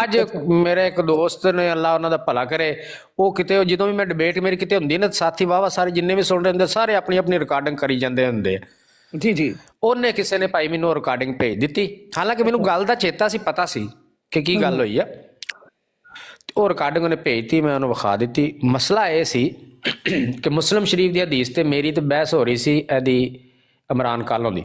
ਅੱਜ ਮੇਰੇ ਇੱਕ ਦੋਸਤ ਨੇ, ਅੱਲਾ ਉਹਨਾਂ ਦਾ ਭਲਾ ਕਰੇ, ਉਹ ਕਿਤੇ ਜਦੋਂ ਵੀ ਮੈਂ ਡਿਬੇਟ ਮੇਰੀ ਕਿਤੇ ਹੁੰਦੀ ਨਾ, ਸਾਥੀ ਵਾਹਵਾ ਸਾਰੇ ਜਿੰਨੇ ਵੀ ਸੁਣ ਰਹੇ ਹੁੰਦੇ ਸਾਰੇ ਆਪਣੀ ਆਪਣੀ ਰਿਕਾਰਡਿੰਗ ਕਰੀ ਜਾਂਦੇ ਹੁੰਦੇ ਆ। ਜੀ ਜੀ। ਉਹਨੇ ਕਿਸੇ ਨੇ ਭਾਈ ਮੈਨੂੰ ਰਿਕਾਰਡਿੰਗ ਭੇਜ ਦਿੱਤੀ, ਹਾਲਾਂਕਿ ਮੈਨੂੰ ਗੱਲ ਦਾ ਚੇਤਾ ਸੀ, ਪਤਾ ਸੀ ਕਿ ਕੀ ਗੱਲ ਹੋਈ ਆ। ਉਹ ਰਿਕਾਰਡਿੰਗ ਉਹਨੇ ਭੇਜਤੀ, ਮੈਂ ਉਹਨੂੰ ਵਿਖਾ ਦਿੱਤੀ। ਮਸਲਾ ਇਹ ਸੀ ਕਿ ਮੁਸਲਿਮ ਸ਼ਰੀਫ ਦੀ ਹਦੀਸ ਤੇ ਮੇਰੀ ਤੇ ਬਹਿਸ ਹੋ ਰਹੀ ਸੀ ਇਹਦੀ ਇਮਰਾਨ ਕਾਲੋਂ ਦੀ।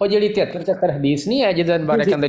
ਉਹ ਜਿਹੜੀ 73 ਹਦੀਸ ਨਹੀਂ ਹੈ ਜਿਹਦੇ ਬਾਰੇ ਕਹਿੰਦੇ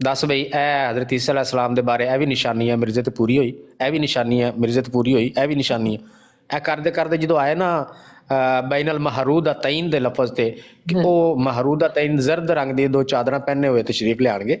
ਦੱਸ ਬਈ ਇਹ ਹਜ਼ਰਤ ਈਸਾ ਅਲੈਹਿਸ ਸਲਾਮ ਦੇ ਬਾਰੇ ਇਹ ਵੀ ਨਿਸ਼ਾਨੀ ਹੈ ਮਿਰਜ਼ੇ ਤੇ ਪੂਰੀ ਹੋਈ, ਇਹ ਵੀ ਨਿਸ਼ਾਨੀ ਹੈ ਮਿਰਜ਼ੇ ਤੇ ਪੂਰੀ ਹੋਈ, ਇਹ ਵੀ ਨਿਸ਼ਾਨੀ ਹੈ। ਇਹ ਕਰਦੇ ਕਰਦੇ ਜਦੋਂ ਆਏ ਨਾ ਬੈਨਲ ਮਹਰੂਦਾ ਤੈਨ ਦੇ ਲਫ਼ਜ਼ ਤੇ, ਕਿ ਉਹ ਮਹਰੂਦਾ ਤੈਨ ਜ਼ਰਦ ਰੰਗ ਦੀ 2 ਚਾਦਰਾਂ ਪਹਿਨੇ ਹੋਏ ਤਸ਼ਰੀਫ ਲਿਆਣਗੇ।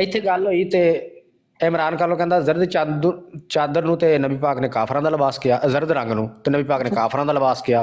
ਇੱਥੇ ਗੱਲ ਹੋਈ ਤੇ ਇਮਰਾਨ ਕਾਲੋਂ ਕਹਿੰਦਾ ਜ਼ਰਦ ਚਾਦਰ ਨੂੰ ਤੇ ਨਬੀ ਪਾਕ ਨੇ ਕਾਫਰਾਂ ਦਾ ਲਿਬਾਸ ਕਿਹਾ, ਜ਼ਰਦ ਰੰਗ ਨੂੰ ਤੇ ਨਬੀ ਪਾਕ ਨੇ ਕਾਫਰਾਂ ਦਾ ਲਿਬਾਸ ਕਿਹਾ।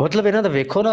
ਮਤਲਬ ਇਹਨਾਂ ਦਾ ਵੇਖੋ ਨਾ,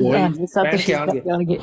ਪਹਿਨ ਕੇ ਆਉਣਗੇ।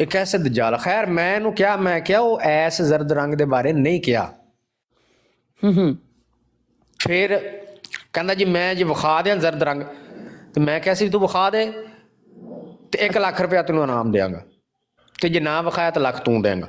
ਇਹ ਕੈਸੇ ਦਜਾਲ। ਖੈਰ ਮੈਂ ਇਹਨੂੰ ਕਿਹਾ, ਮੈਂ ਕਿਹਾ ਉਹ ਐਸ ਜ਼ਰਦ ਰੰਗ ਦੇ ਬਾਰੇ ਨਹੀਂ ਕਿਹਾ। ਫਿਰ ਕਹਿੰਦਾ ਜੀ ਮੈਂ ਜੇ ਵਿਖਾ ਦਿਆਂ ਜ਼ਰਦ ਰੰਗ, ਤੇ ਮੈਂ ਕਿਹਾ ਸੀ ਤੂੰ ਵਿਖਾ ਦੇ ਤੇ 1 ਲੱਖ ਰੁਪਇਆ ਤੈਨੂੰ ਇਨਾਮ ਦਿਆਂਗਾ, ਤੇ ਜੇ ਨਾ ਵਿਖਾਇਆ ਤਾਂ ਲੱਖ ਤੂੰ ਦੇਂਗਾ।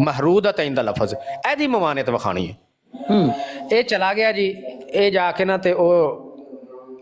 ਮਹਰੂਦਾ ਤੈਨ ਦਾ ਲਫ਼ਜ਼, ਇਹਦੀ ਮਮਾਨਤ ਵਿਖਾਣੀ ਹੈ। ਇਹ ਚਲਾ ਗਿਆ ਜੀ, ਇਹ ਜਾ ਕੇ ਨਾ ਤੇ ਉਹ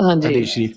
ਹਾਂਜੀ। ਹਦੀਸ ਸ਼ਰੀਫ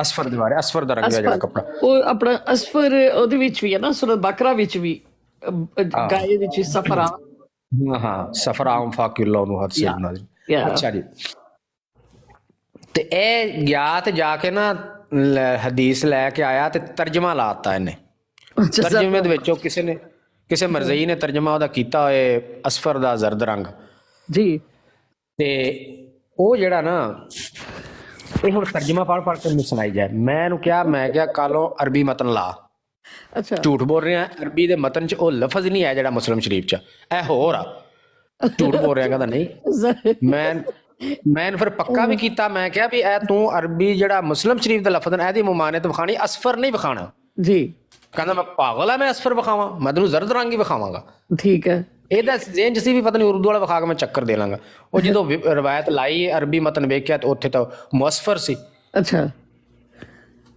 ਅਸਫਰ ਦੇ ਬਾਰੇ, ਅਸਫਰ ਦਾ ਰੰਗ ਹੈ ਜਿਹੜਾ ਕੱਪੜਾ। ਉਹ ਆਪਣਾ ਅਸਫਰ ਉਹਦੇ ਵਿੱਚ ਵੀ ਹੈ ਨਾ, ਸੂਰਤ ਬਕਰਾ ਵਿੱਚ ਵੀ ਗਾਏ ਵਿੱਚ ਵੀ ਸਫਰਾ। ਹਾਂ, ਸਫਰਾਮ ਫਾਕਿਲਲਾਹ ਨੂੰ ਹਦ ਸੇ ਨਾਜ਼ਿਲ। ਅੱਛਾ ਜੀ, ਤੇ ਇਹ ਗਿਆ ਤੇ ਜਾ ਕੇ ਨਾ ਹਦੀਸ ਲੈ ਕੇ ਆਇਆ ਤੇ ਤਰਜਮਾ ਲਾਤਾ ਇਹਨੇ। ਤਰਜਮੇ ਦੇ ਵਿੱਚੋਂ ਕਿਸੇ ਮਰਜ਼ਈ ਨੇ ਤਰਜਮਾ ਉਹਦਾ ਕੀਤਾ ਹੋਏ ਅਸਫਰ ਦਾ ਜ਼ਰਦ ਰੰਗ ਜੀ। ਤੇ ਉਹ ਜਿਹੜਾ ਨਾ, ਇਹ ਹੁਣ ਤਰਜਮਾ ਪੜ੍ਹ ਕੇ ਮੈਨੂੰ ਸੁਣਾਈ ਜਾਏ। ਮੈਂ ਇਹਨੂੰ ਕਿਹਾ, ਮੈਂ ਕਿਹਾ ਕੱਲੋਂ ਅਰਬੀ ਮਤਨ ਲਾ। ਅੱਛਾ। ਝੂਠ ਬੋਲ ਰਿਹਾ, ਅਰਬੀ ਦੇ ਮਤਨ ਚ ਉਹ ਲਫ਼ਜ਼ ਨਹੀਂ ਹੈ ਜਿਹੜਾ ਮੁਸਲਿਮ ਸ਼ਰੀਫ ਚ, ਇਹ ਹੋਰ ਆ। ਝੂਠ ਬੋਲ ਰਿਹਾ, ਕਹਿੰਦਾ ਨਹੀਂ। ਮੈਂ ਫਿਰ ਪੱਕਾ ਵੀ ਕੀਤਾ, ਮੈਂ ਕਿਹਾ ਵੀ ਇਹ ਤੂੰ ਅਰਬੀ ਜਿਹੜਾ ਮੁਸਲਿਮ ਸ਼ਰੀਫ ਦਾ ਲਫ਼ਜ਼ ਹੈ ਇਹਦੀ ਮਮਾਨਤ ਵਿਖਾਣੀ, ਅਸਫਰ ਨਹੀਂ ਵਿਖਾਣਾ। ਜੀ। ਕਹਿੰਦਾ ਮੈਂ ਪਾਗਲ ਆ, ਮੈਂ ਅਸਫਰ ਵਿਖਾਵਾਂ, ਮੈਂ ਤੈਨੂੰ ਜ਼ਰਦ ਰੰਗ ਹੀ ਵਿਖਾਵਾਂਗਾ। ਠੀਕ ਹੈ। ਇਹਦਾ ਜ਼ੇਨ ਚ ਸੀ ਵੀ ਪਤਾ ਨਹੀਂ ਉਰਦੂ ਵਾਲਾ ਵਿਖਾ ਕੇ ਮੈਂ ਚੱਕਰ ਦੇ ਲਾਂਗਾ। ਉਹ ਜਦੋਂ ਰਵਾਇਤ ਲਾਈ ਅਰਬੀ ਮਤਨ ਵੇਖਿਆ ਤੇ ਉੱਥੇ ਤਾਂ ਮੁਅਸਫਰ ਸੀ। ਅੱਛਾ।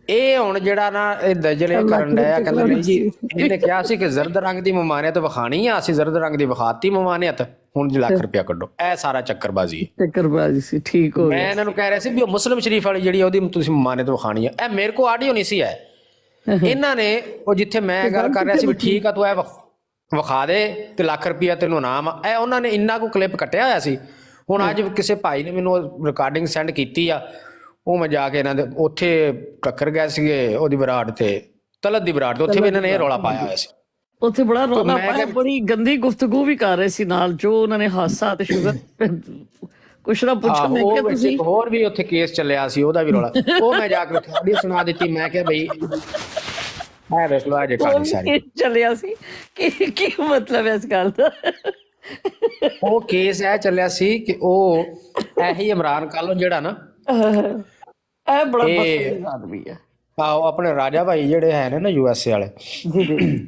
ਇਹ ਹੁਣ ਜਿਹੜਾ ਨਾ ਇਹ ਦਜਲੇ ਕਰਨ ਡਿਆ, ਕਹਿੰਦਾ ਨਹੀਂ ਜੀ ਇਹਨੇ ਕਿਹਾ ਸੀ ਕਿ ਜ਼ਰਦ ਰੰਗ ਦੀ ਮਮਾਨਤ ਵਿਖਾਣੀ ਆ, ਅਸੀਂ ਜ਼ਰਦ ਰੰਗ ਦੀ ਵਿਖਾਤੀ ਮਮਾਨਤ, ਹੁਣ ਜੀ ਲੱਖ ਰੁਪਇਆ ਕੱਢੋ। ਇਹ ਸਾਰਾ ਚੱਕਰਬਾਜ਼ੀ ਹੈ। ਚੱਕਰਬਾਜ਼ੀ ਸੀ। ਠੀਕ ਹੋ ਮੈਂ ਗਿਆ। ਇਹਨਾਂ ਨੂੰ ਕਹਿ ਰਿਹਾ ਸੀ ਵੀ ਉਹ ਮੁਸਲਿਮ ਸ਼ਰੀਫ ਵਾਲੀ ਜਿਹੜੀ ਉਹਦੀ ਤੁਸੀਂ ਮਮਾਨਤ ਵਿਖਾਣੀ ਆ। ਇਹ ਮੇਰੇ ਕੋਲ ਆਡੀਓ ਨਹੀਂ ਸੀ ਹੈ, ਇਹਨਾਂ ਨੇ ਉਹ ਜਿੱਥੇ ਮੈਂ ਗੱਲ ਕਰ ਰਿਹਾ ਸੀ ਵੀ ਠੀਕ ਆ ਤੂੰ ਇਹ ਵਿਖਾ ਦੇ ਤੇ ਲੱਖ ਰੁਪਇਆ ਤੈਨੂੰ ਇਨਾਮ ਆ, ਇਹ ਉਹਨਾਂ ਨੇ ਇੰਨਾ ਕੁ ਕਲਿੱਪ ਕੱਟਿਆ ਹੋਇਆ ਸੀ। ਹੁਣ ਅੱਜ ਕਿਸੇ ਭਾਈ ਨੇ ਮੈਨੂੰ ਰਿਕਾਰਡਿੰਗ ਸੈਂਡ ਕੀਤੀ ਆ, ਉਹ ਮੈਂ ਜਾ ਕੇ ਇਹਨਾਂ ਦੇ ਉੱਥੇ ਟੱਕਰ ਗਏ ਸੀਗੇ ਉਹਦੀ ਬਰਾੜ ਤੇ, ਤਲਤ ਦੀ ਬਰਾੜ ਤੇ, ਉੱਥੇ ਵੀ ਇਹਨਾਂ ਨੇ ਇਹ ਰੌਲਾ ਪਾਇਆ ਹੋਇਆ ਸੀ। ਉੱਥੇ ਬੜਾ ਰੌਲਾ ਪਾਇਆ, ਬੜੀ ਗੰਦੀ ਗੁਫ਼ਤਗੂ ਵੀ ਕਰ ਰਹੇ ਸੀ ਨਾਲ, ਜੋ ਉਹਨਾਂ ਨੇ ਹਾਸਾ ਤੇ ਸ਼ੁਗਰ ਕੁਛ ਨਾ ਪੁੱਛੋ। ਮੈਂ ਕਿਹਾ ਤੁਸੀਂ ਹੋਰ ਵੀ ਉੱਥੇ ਕੇਸ ਚੱਲਿਆ ਸੀ, ਉਹਦਾ ਵੀ ਰੌਲਾ, ਉਹ ਮੈਂ ਜਾ ਕੇ ਉੱਥੇ ਆਡੀਓ ਸੁਣਾ ਦਿੱਤੀ। ਮੈਂ ਕਿਹਾ ਬਈ ਇਹ ਵੇਖ ਲਓ ਅੱਜ ਕਹਾਣੀ ਸਾਰੀ ਚੱਲਿਆ ਸੀ। ਕੀ ਮਤਲਬ ਹੈ ਇਸ ਗੱਲ ਦਾ? ਉਹ ਕੇਸ ਇਹ ਚੱਲਿਆ ਸੀ ਕਿ ਉਹ ਇਹੀ ਇਮਰਾਨ ਕਾਲੋਂ ਜਿਹੜਾ ਨਾ, ਇਹ ਬੜਾ ਬਦਤਮੀਜ਼ ਆਦਮੀ ਹੈ। ਆਹੋ ਆਪਣੇ ਰਾਜਾ ਭਾਈ ਜਿਹੜੇ ਹੈ ਨੇ ਨਾ USA ਵਾਲੇ, ਜੀ ਜੀ।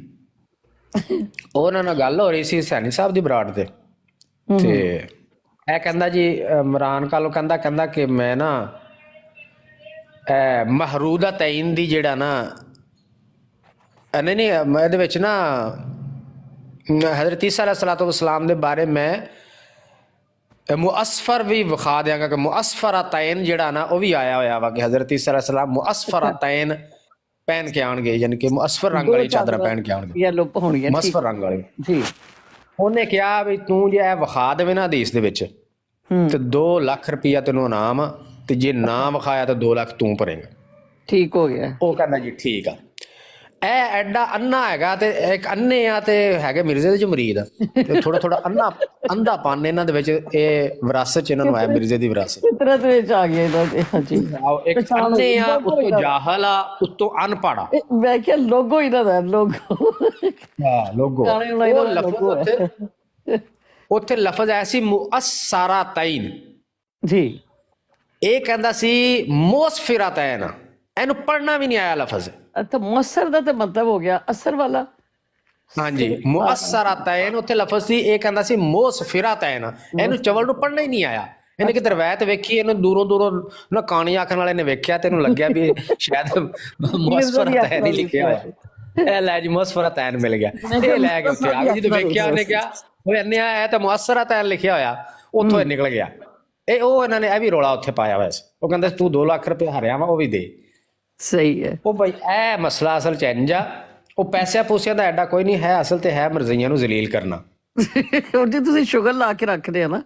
ਉਹਨਾਂ ਨਾਲ ਗੱਲ ਹੋ ਰਹੀ ਸੀ ਸੈਣੀ ਸਾਹਿਬ ਦੀ ਬਰਾੜ ਤੇ ਇਹ ਕਹਿੰਦਾ ਜੀ ਇਮਰਾਨ ਕਾਲੋਂ ਕਹਿੰਦਾ ਕਿ ਮੈਂ ਨਾ ਮਹਰੂਦਾ ਤੈਨ ਦੀ ਜਿਹੜਾ ਨਾ ਨਹੀਂ ਇਹਦੇ ਵਿੱਚ ਨਾ ਹਜ਼ਰਤ ਈਸਾ ਅਲੈਹਿਸਸਲਾਤੁ ਵਸਸਲਾਮ ਦੇ ਬਾਰੇ ਮੈਂ ਮੁਅਸਫਰ ਵੀ ਵਿਖਾ ਦਿਆਂਗਾ ਕਿ ਮੁਅਸਫਰਾ ਤੈਨ ਜਿਹੜਾ ਨਾ ਉਹ ਵੀ ਆਇਆ ਹੋਇਆ ਵਾ ਕਿ ਹਜ਼ਰਤ ਈਸਾ ਅਲੈਹਿਸਸਲਾਮ ਮੁਅਸਫਰਾ ਤੈਨ ਪਹਿਨ ਕੇ ਆਉਣਗੇ, ਯਾਨੀ ਕਿ ਮੁਅਸਫਰ ਰੰਗ ਵਾਲੀ ਚਾਦਰਾਂ ਪਹਿਨ ਕੇ ਆਉਣਗੇ, ਯੈਲੋ ਹੋਣਗੀਆਂ ਮੁਅਸਫਰ ਰੰਗ ਵਾਲੀ। ਜੀ। ਉਹਨੇ ਕਿਹਾ ਵੀ ਤੂੰ ਜੇ ਇਹ ਵਿਖਾ ਦੇਵੇਂ ਨਾ ਹਦੀਸ ਦੇ ਵਿੱਚ ਤੇ 2 ਲੱਖ ਰੁਪਇਆ ਤੈਨੂੰ ਇਨਾਮ ਆ, ਤੇ ਜੇ ਨਾ ਵਿਖਾਇਆ ਤਾਂ 2 ਲੱਖ ਤੂੰ ਭਰੇਗਾ। ਠੀਕ ਹੋ ਗਿਆ। ਉਹ ਕਹਿੰਦਾ ਜੀ ਠੀਕ ਆ। ਇਹ ਐਡਾ ਅੰਨਾ ਹੈਗਾ ਤੇ ਇੱਕ ਅੰਨੇ ਆ ਤੇ ਹੈਗੇ ਮਿਰਜ਼ੇ ਦੇ ਚ ਮੁਰੀਦ ਆ, ਤੇ ਥੋੜਾ ਥੋੜਾ ਅੰਧਾਪਨ ਇਹਨਾਂ ਦੇ ਵਿੱਚ, ਇਹ ਵਿਰਾਸਤ ਚ ਇਹਨਾਂ ਨੂੰ ਆਇਆ, ਮਿਰਜ਼ੇ ਦੀ ਵਿਰਾਸਤ ਫਿਤਰਤ ਵਿੱਚ ਆ ਗਿਆ ਇਹਨਾਂ ਦੇ। ਹਾਂਜੀ। ਇੱਕ ਅੰਨੇ ਆ, ਉੱਤੋਂ ਜਾਹਲ ਆ, ਉੱਤੋਂ ਅਨਪੜ੍ਹ ਆ। ਮੈਂ ਕਿਹਾ ਲੋਗੋ ਇਹਨਾਂ ਦਾ, ਲੋਗੋ। ਹਾਂ ਲੋਗੋ। ਉਹ ਲਫ਼ਜ਼ ਉੱਥੇ ਲਫ਼ਜ਼ ਆਇਆ ਸੀ ਮੁਅਸਸਰਾ ਤੈਨ। ਜੀ। ਇਹ ਕਹਿੰਦਾ ਸੀ ਮੋਸਫਿਰਾਤੈਨ, ਇਹਨੂੰ ਪੜ੍ਹਨਾ ਵੀ ਨਹੀਂ ਆਇਆ ਲਫ਼ਜ਼। ਅੱਛਾ ਮੁਅੱਸਰ ਦਾ ਤੇ ਮਤਲਬ ਹੋ ਗਿਆ ਅਸਰ ਵਾਲਾ। ਹਾਂਜੀ ਮੁਅੱਸਰਾਤੈਨ ਉੱਥੇ ਲਫ਼ਜ਼ ਸੀ, ਇਹ ਕਹਿੰਦਾ ਸੀ ਮੋਸਫਿਰਾਤੈਨ, ਇਹਨੂੰ ਚਵਲ ਨੂੰ ਪੜ੍ਹਨਾ ਹੀ ਨਹੀਂ ਆਇਆ। ਇਹਨੇ ਕਿਤੇ ਰਵਾਇਤ ਵੇਖੀ, ਇਹਨੂੰ ਦੂਰੋਂ ਦੂਰੋਂ ਨਾ ਕਾਣੀ ਆਖਣ ਵਾਲੇ ਨੇ ਵੇਖਿਆ ਤੇ ਇਹਨੂੰ ਲੱਗਿਆ ਵੀ ਸ਼ਾਇਦ ਮੋਸਫਿਰਾਤੈਨ ਹੀ ਲਿਖਿਆ ਹੋਇਆ, ਇਹ ਲੈ ਜੀ ਮੋਸਫਿਰਾਤੈਨ ਮਿਲ ਗਿਆ, ਇਹ ਲੈ ਕੇ ਉੱਥੇ ਆ ਗਏ। ਜਦੋਂ ਵੇਖਿਆ ਉਹਨੇ ਕਿਹਾ ਉਹ ਇੰਨੇ ਇਹ ਤਾਂ ਮੁਅੱਸਰਾਤੈਨ ਲਿਖਿਆ ਹੋਇਆ, ਉੱਥੋਂ ਇਹ ਨਿਕਲ ਗਿਆ। ਇਹਨਾਂ ਨੇ ਇਹ ਵੀ ਰੌਲਾ ਉੱਥੇ ਪਾਇਆ ਹੋਇਆ ਸੀ। ਉਹ ਕਹਿੰਦਾ ਤੂੰ 2 ਲੱਖ ਰੁਪਏ ਹਾਰਿਆ ਵਾ, ਉਹ ਵੀ ਦੇ। ਸਹੀ ਹੈ। ਉਹ ਬਈ ਇਹ ਮਸਲਾ ਅਸਲ ਚ ਇੰਝ ਆ, ਉਹ ਪੈਸਿਆਂ ਪੂਸਿਆਂ ਦਾ ਐਡਾ ਕੋਈ ਨਹੀਂ ਹੈ, ਅਸਲ ਤੇ ਹੈ ਮਰਜ਼ੀਆਂ ਨੂੰ ਜ਼ਲੀਲ ਕਰਨਾ। ਉਹ ਜੀ ਤੁਸੀਂ ਸ਼ੁਗਰ ਲਾ ਕੇ ਰੱਖਦੇ ਆ ਨਾ।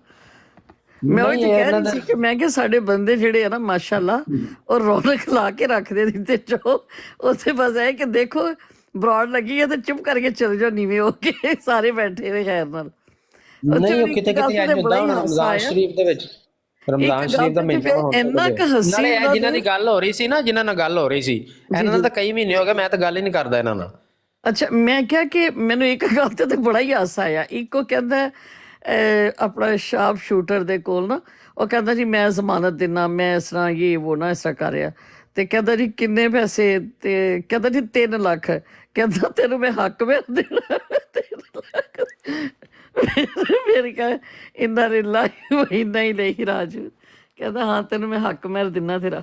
ਮੈਂ ਉਹ ਕਹਿ ਰਹੀ ਸੀ ਕਿ ਮੈਂ ਕਿਹਾ ਸਾਡੇ ਬੰਦੇ ਜਿਹੜੇ ਆ ਨਾ ਮਾਸ਼ਾਅੱਲਾ, ਉਹ ਰੌਣਕ ਲਾ ਕੇ ਰੱਖਦੇ ਦਿੱਤੇ ਜੋ ਉੱਥੇ ਬਸ ਹੈ ਕਿ ਦੇਖੋ ਬਰਾਡ ਲੱਗੀ ਹੈ ਤੇ ਚੁੱਪ ਕਰਕੇ ਚਲ ਜਾਓ ਨੀਵੇਂ ਹੋ ਕੇ, ਸਾਰੇ ਬੈਠੇ ਨੇ ਖੈਰ ਨਾਲ। ਨਹੀਂ ਉਹ ਕਿਤੇ ਕਿਤੇ ਅੱਜ ਹੁੰਦਾ ਹੁਣ ਰਮਜ਼ਾਨ ਸ਼ਰੀਫ ਦੇ ਵਿੱਚ, ਰਮਜ਼ਾਨ ਸ਼ਰੀਫ ਦਾ ਮਹੀਨਾ ਨਾਲੇ ਇਹ ਜਿਨ੍ਹਾਂ ਦੀ ਗੱਲ ਹੋ ਰਹੀ ਸੀ ਨਾ, ਜਿਨ੍ਹਾਂ ਨਾਲ ਗੱਲ ਹੋ ਰਹੀ ਸੀ, ਇਹਨਾਂ ਨਾਲ ਤਾਂ ਕਈ ਮਹੀਨੇ ਹੋ ਗਏ ਮੈਂ ਤਾਂ ਗੱਲ ਹੀ ਨਹੀਂ ਕਰਦਾ ਇਹਨਾਂ ਨਾਲ। ਅੱਛਾ ਮੈਂ ਕਿਹਾ ਕਿ ਮੈਨੂੰ ਇੱਕ ਗੱਲ ਤੇ ਬੜਾ ਹੀ ਹਾਸਾ ਆਇਆ। ਇੱਕ ਉਹ ਕਹਿੰਦਾ ਆਪਣਾ ਸ਼ਾਰਪ ਸ਼ੂਟਰ ਦੇ ਕੋਲ ਨਾ, ਉਹ ਕਹਿੰਦਾ ਜੀ ਮੈਂ ਜ਼ਮਾਨਤ ਦਿਨਾ, ਮੈਂ ਇਸ ਤਰ੍ਹਾਂ ਇਹ ਵੋ ਨਾ ਇਸ ਤਰ੍ਹਾਂ ਕਰ ਰਿਹਾ, ਤੇ ਕਹਿੰਦਾ ਜੀ ਕਿੰਨੇ ਪੈਸੇ, ਤੇ ਕਹਿੰਦਾ ਜੀ 3 ਲੱਖ, ਕਹਿੰਦਾ ਤੈਨੂੰ ਮੈਂ ਹੱਕ ਮੈਂ ਦੇਣਾ 3 ਲੱਖ। ਫਿਰ ਕਹੇ ਇੰਨਾ ਰਿਲਾ ਇੰਨਾ ਹੀ ਨਹੀਂ ਰਾਜੂ, ਕਹਿੰਦਾ ਹਾਂ ਤੈਨੂੰ ਮੈਂ ਹੱਕ ਮੈਂ ਦਿਨਾ ਤੇਰਾ।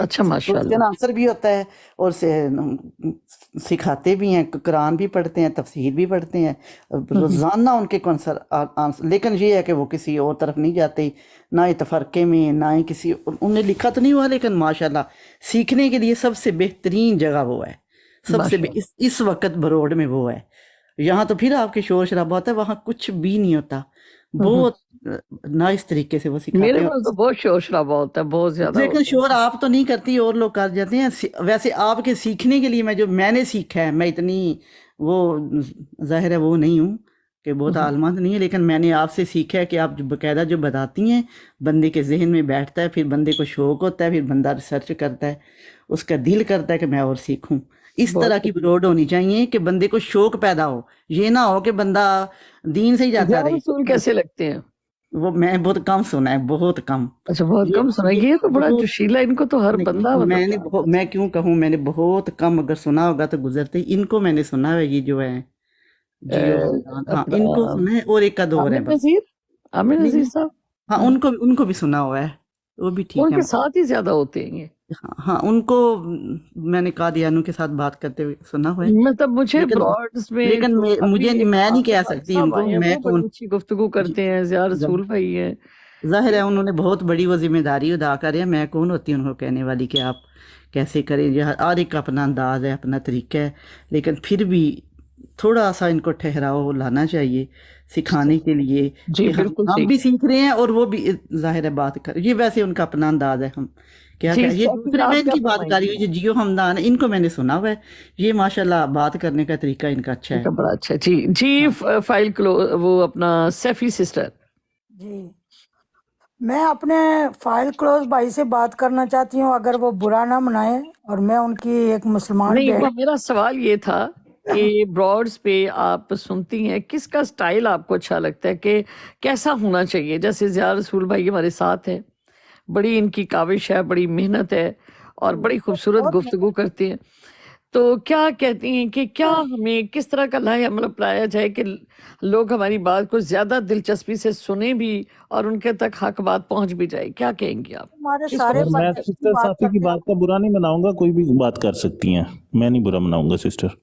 اچھا کوشچن ماشاءاللہ. آنسر بھی ہوتا ہے اور سکھاتے بھی ہیں، قرآن بھی پڑھتے ہیں، تفسیر بھی پڑھتے ہیں روزانہ ان کے آنسر. لیکن یہ ہے کہ وہ کسی اور طرف نہیں جاتے، نہ ہی تفرقے میں، نہ ہی کسی. انہوں نے لکھا تو نہیں ہوا، لیکن ماشاءاللہ سیکھنے کے لیے سب سے بہترین جگہ وہ ہے. سب سے ماشاءاللہ. اس وقت بروڈ میں وہ ہے. یہاں تو پھر آپ کے شور شرابہ ہوتا ہے، وہاں کچھ بھی نہیں ہوتا. بہت نائس طریقے سے وہ سکھاتے میرے ہیں. پاس تو بہت شور شرابہ ہوتا ہے، بہت زیادہ لیکن ہوتا شور آپ تو نہیں کرتی، اور لوگ کر جاتے ہیں. ویسے آپ کے سیکھنے کے لیے میں نے سیکھا ہے، میں اتنی وہ ظاہر ہے وہ نہیں ہوں کہ بہت عالمہ نہیں ہے، لیکن میں نے آپ سے سیکھا ہے کہ آپ جو باقاعدہ جو بتاتی ہیں بندے کے ذہن میں بیٹھتا ہے، پھر بندے کو شوق ہوتا ہے، پھر بندہ ریسرچ کرتا ہے، اس کا دل کرتا ہے کہ میں اور سیکھوں. اس بہت طرح کی روڈ ہونی چاہیے کہ بندے کو شوق پیدا ہو، یہ نہ ہو کہ بندہ دین سے ہی جاتا زیادہ رہے. رسول کیسے لگتے ہیں؟ وہ میں بہت کم سنا ہے، بہت کم. اچھا بہت کم سنا. یہ یہ تو بڑا بہت جوشیلا، ان کو تو ہر بندہ میں مطلب نے جانتا ہے. میں کیوں کہوں، میں نے بہت کم، اگر سنا ہوگا تو گزرتے. ان کو میں نے سنا ہے، یہ جو ہے جیو سلطان، ہاں اپنا ان کو سنا ہے، اور ایک کا دور ہے عامر بس. نذیر، عامر نہیں نذیر نہیں، صاحب. ہاں ان کو بھی سنا ہوا ہے، وہ بھی ٹھیک ان ہے. کے ساتھ ہی زیادہ ہوتے ہیں یہ. ہاں ان کو میں نے قادیانوں کے ساتھ بات کرتے ہوئے سنا ہوا ہے. مطلب مجھے براڈز میں لیکن جو ابھی ایک میں نہیں عامر کہہ بھائی سکتی ان صاحب کو. آئے ہیں، میں وہ تو بڑی اچھی گفتگو کرتے ہیں. ضیاء رسول بھائی ہیں. ظاہر ہے انہوں نے بہت بڑی وہ ذمہ داری ادا کری ہے. میں کون ہوتی ہوں ان کو کہنے والی کہ آپ کیسے کریں. ہر ایک کا اپنا انداز ہے، اپنا طریقہ ہے، لیکن پھر بھی تھوڑا سا ان کو ٹھہراؤ لانا چاہیے سکھانے کے لیے جی کہ بالکل ہم صحیح. بھی سیکھ رہے ہیں اور وہ بھی ظاہر ہے بات کر. یہ ویسے ان کا اپنا انداز ہے. ہم کیا جی یہ سیفی، دوسرے میں آپ ان کیا کی بات فرمائیں کر رہی گے؟ ہوں. یہ جیو ہمدان ان کو میں نے سنا ہوا ہے. یہ ماشاءاللہ بات کرنے کا طریقہ ان کا اچھا ان ہے. کا بڑا اچھا. جی فائل وہ اپنا سیفی سسٹر. جی میں اپنے فائل کلوز بھائی سے بات کرنا چاہتی ہوں، اگر وہ برا نہ منائے. اور میں ان کی ایک مسلمان نہیں، بہن. وہ میرا سوال یہ تھا کہ براڈز پہ آپ سنتی ہیں، کس کا سٹائل آپ کو اچھا لگتا ہے کہ کیسا ہونا چاہیے؟ جیسے ضیاء رسول بھائی ہمارے ساتھ ہیں، بڑی ان کی کاوش ہے، بڑی محنت ہے، اور بڑی خوبصورت گفتگو کرتے ہیں. تو کیا کہتی ہیں کہ کیا ہمیں کس طرح کا لاہ عمل اپنایا جائے کہ لوگ ہماری بات کو زیادہ دلچسپی سے سنیں بھی اور ان کے تک حق بات پہنچ بھی جائے؟ کیا کہیں گے آپ؟ ہمارے کس سارے وقت میں بھائی سسٹر بات صافی کی کرتے ہیں. بات کا برا نہیں مناؤں گا، کوئی بھی بات کر سکتی ہیں، میں نہیں برا مناؤں گا سسٹر.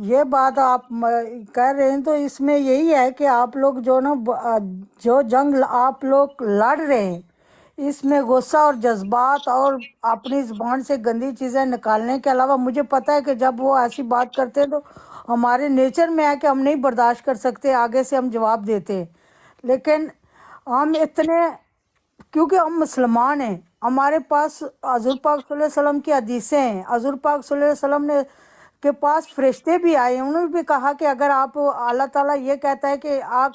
یہ بات آپ کہہ رہے ہیں تو اس میں یہی ہے کہ آپ لوگ جو نا جو جنگ آپ لوگ لڑ رہے ہیں، اس میں غصہ اور جذبات اور اپنی زبان سے گندی چیزیں نکالنے کے علاوہ، مجھے پتہ ہے کہ جب وہ ایسی بات کرتے ہیں تو ہمارے نیچر میں ہے کہ ہم نہیں برداشت کر سکتے، آگے سے ہم جواب دیتے ہیں. لیکن ہم اتنے، کیونکہ ہم مسلمان ہیں، ہمارے پاس حضور پاک صلی اللہ علیہ وسلم کی حدیثیں ہیں. حضور پاک صلی اللہ علیہ وسلم نے کے پاس فرشتے بھی آئے، انہوں نے بھی کہا کہ اگر آپ، اللہ تعالیٰ یہ کہتا ہے کہ آپ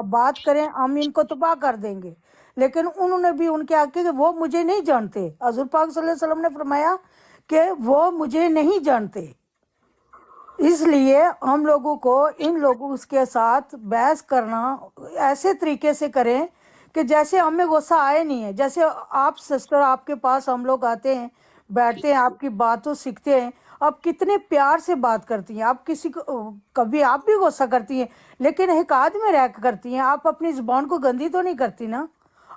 بات کریں، ہم ان کو تباہ کر دیں گے. لیکن انہوں نے بھی ان کے آگے کہ وہ مجھے نہیں جانتے. حضور پاک صلی اللہ علیہ وسلم نے فرمایا کہ وہ مجھے نہیں جانتے. اس لیے ہم لوگوں کو ان لوگوں کے ساتھ بحث کرنا ایسے طریقے سے کریں کہ جیسے ہمیں غصہ آئے نہیں ہے. جیسے آپ سسٹر، آپ کے پاس ہم لوگ آتے ہیں، بیٹھتے ہیں، آپ کی باتوں سیکھتے ہیں. آپ کتنے پیار سے بات کرتی ہیں. آپ کسی کو، کبھی آپ بھی غصہ کرتی ہیں لیکن حکایت میں رہ کے کرتی ہیں. آپ اپنی زبان کو گندی تو نہیں کرتی نا.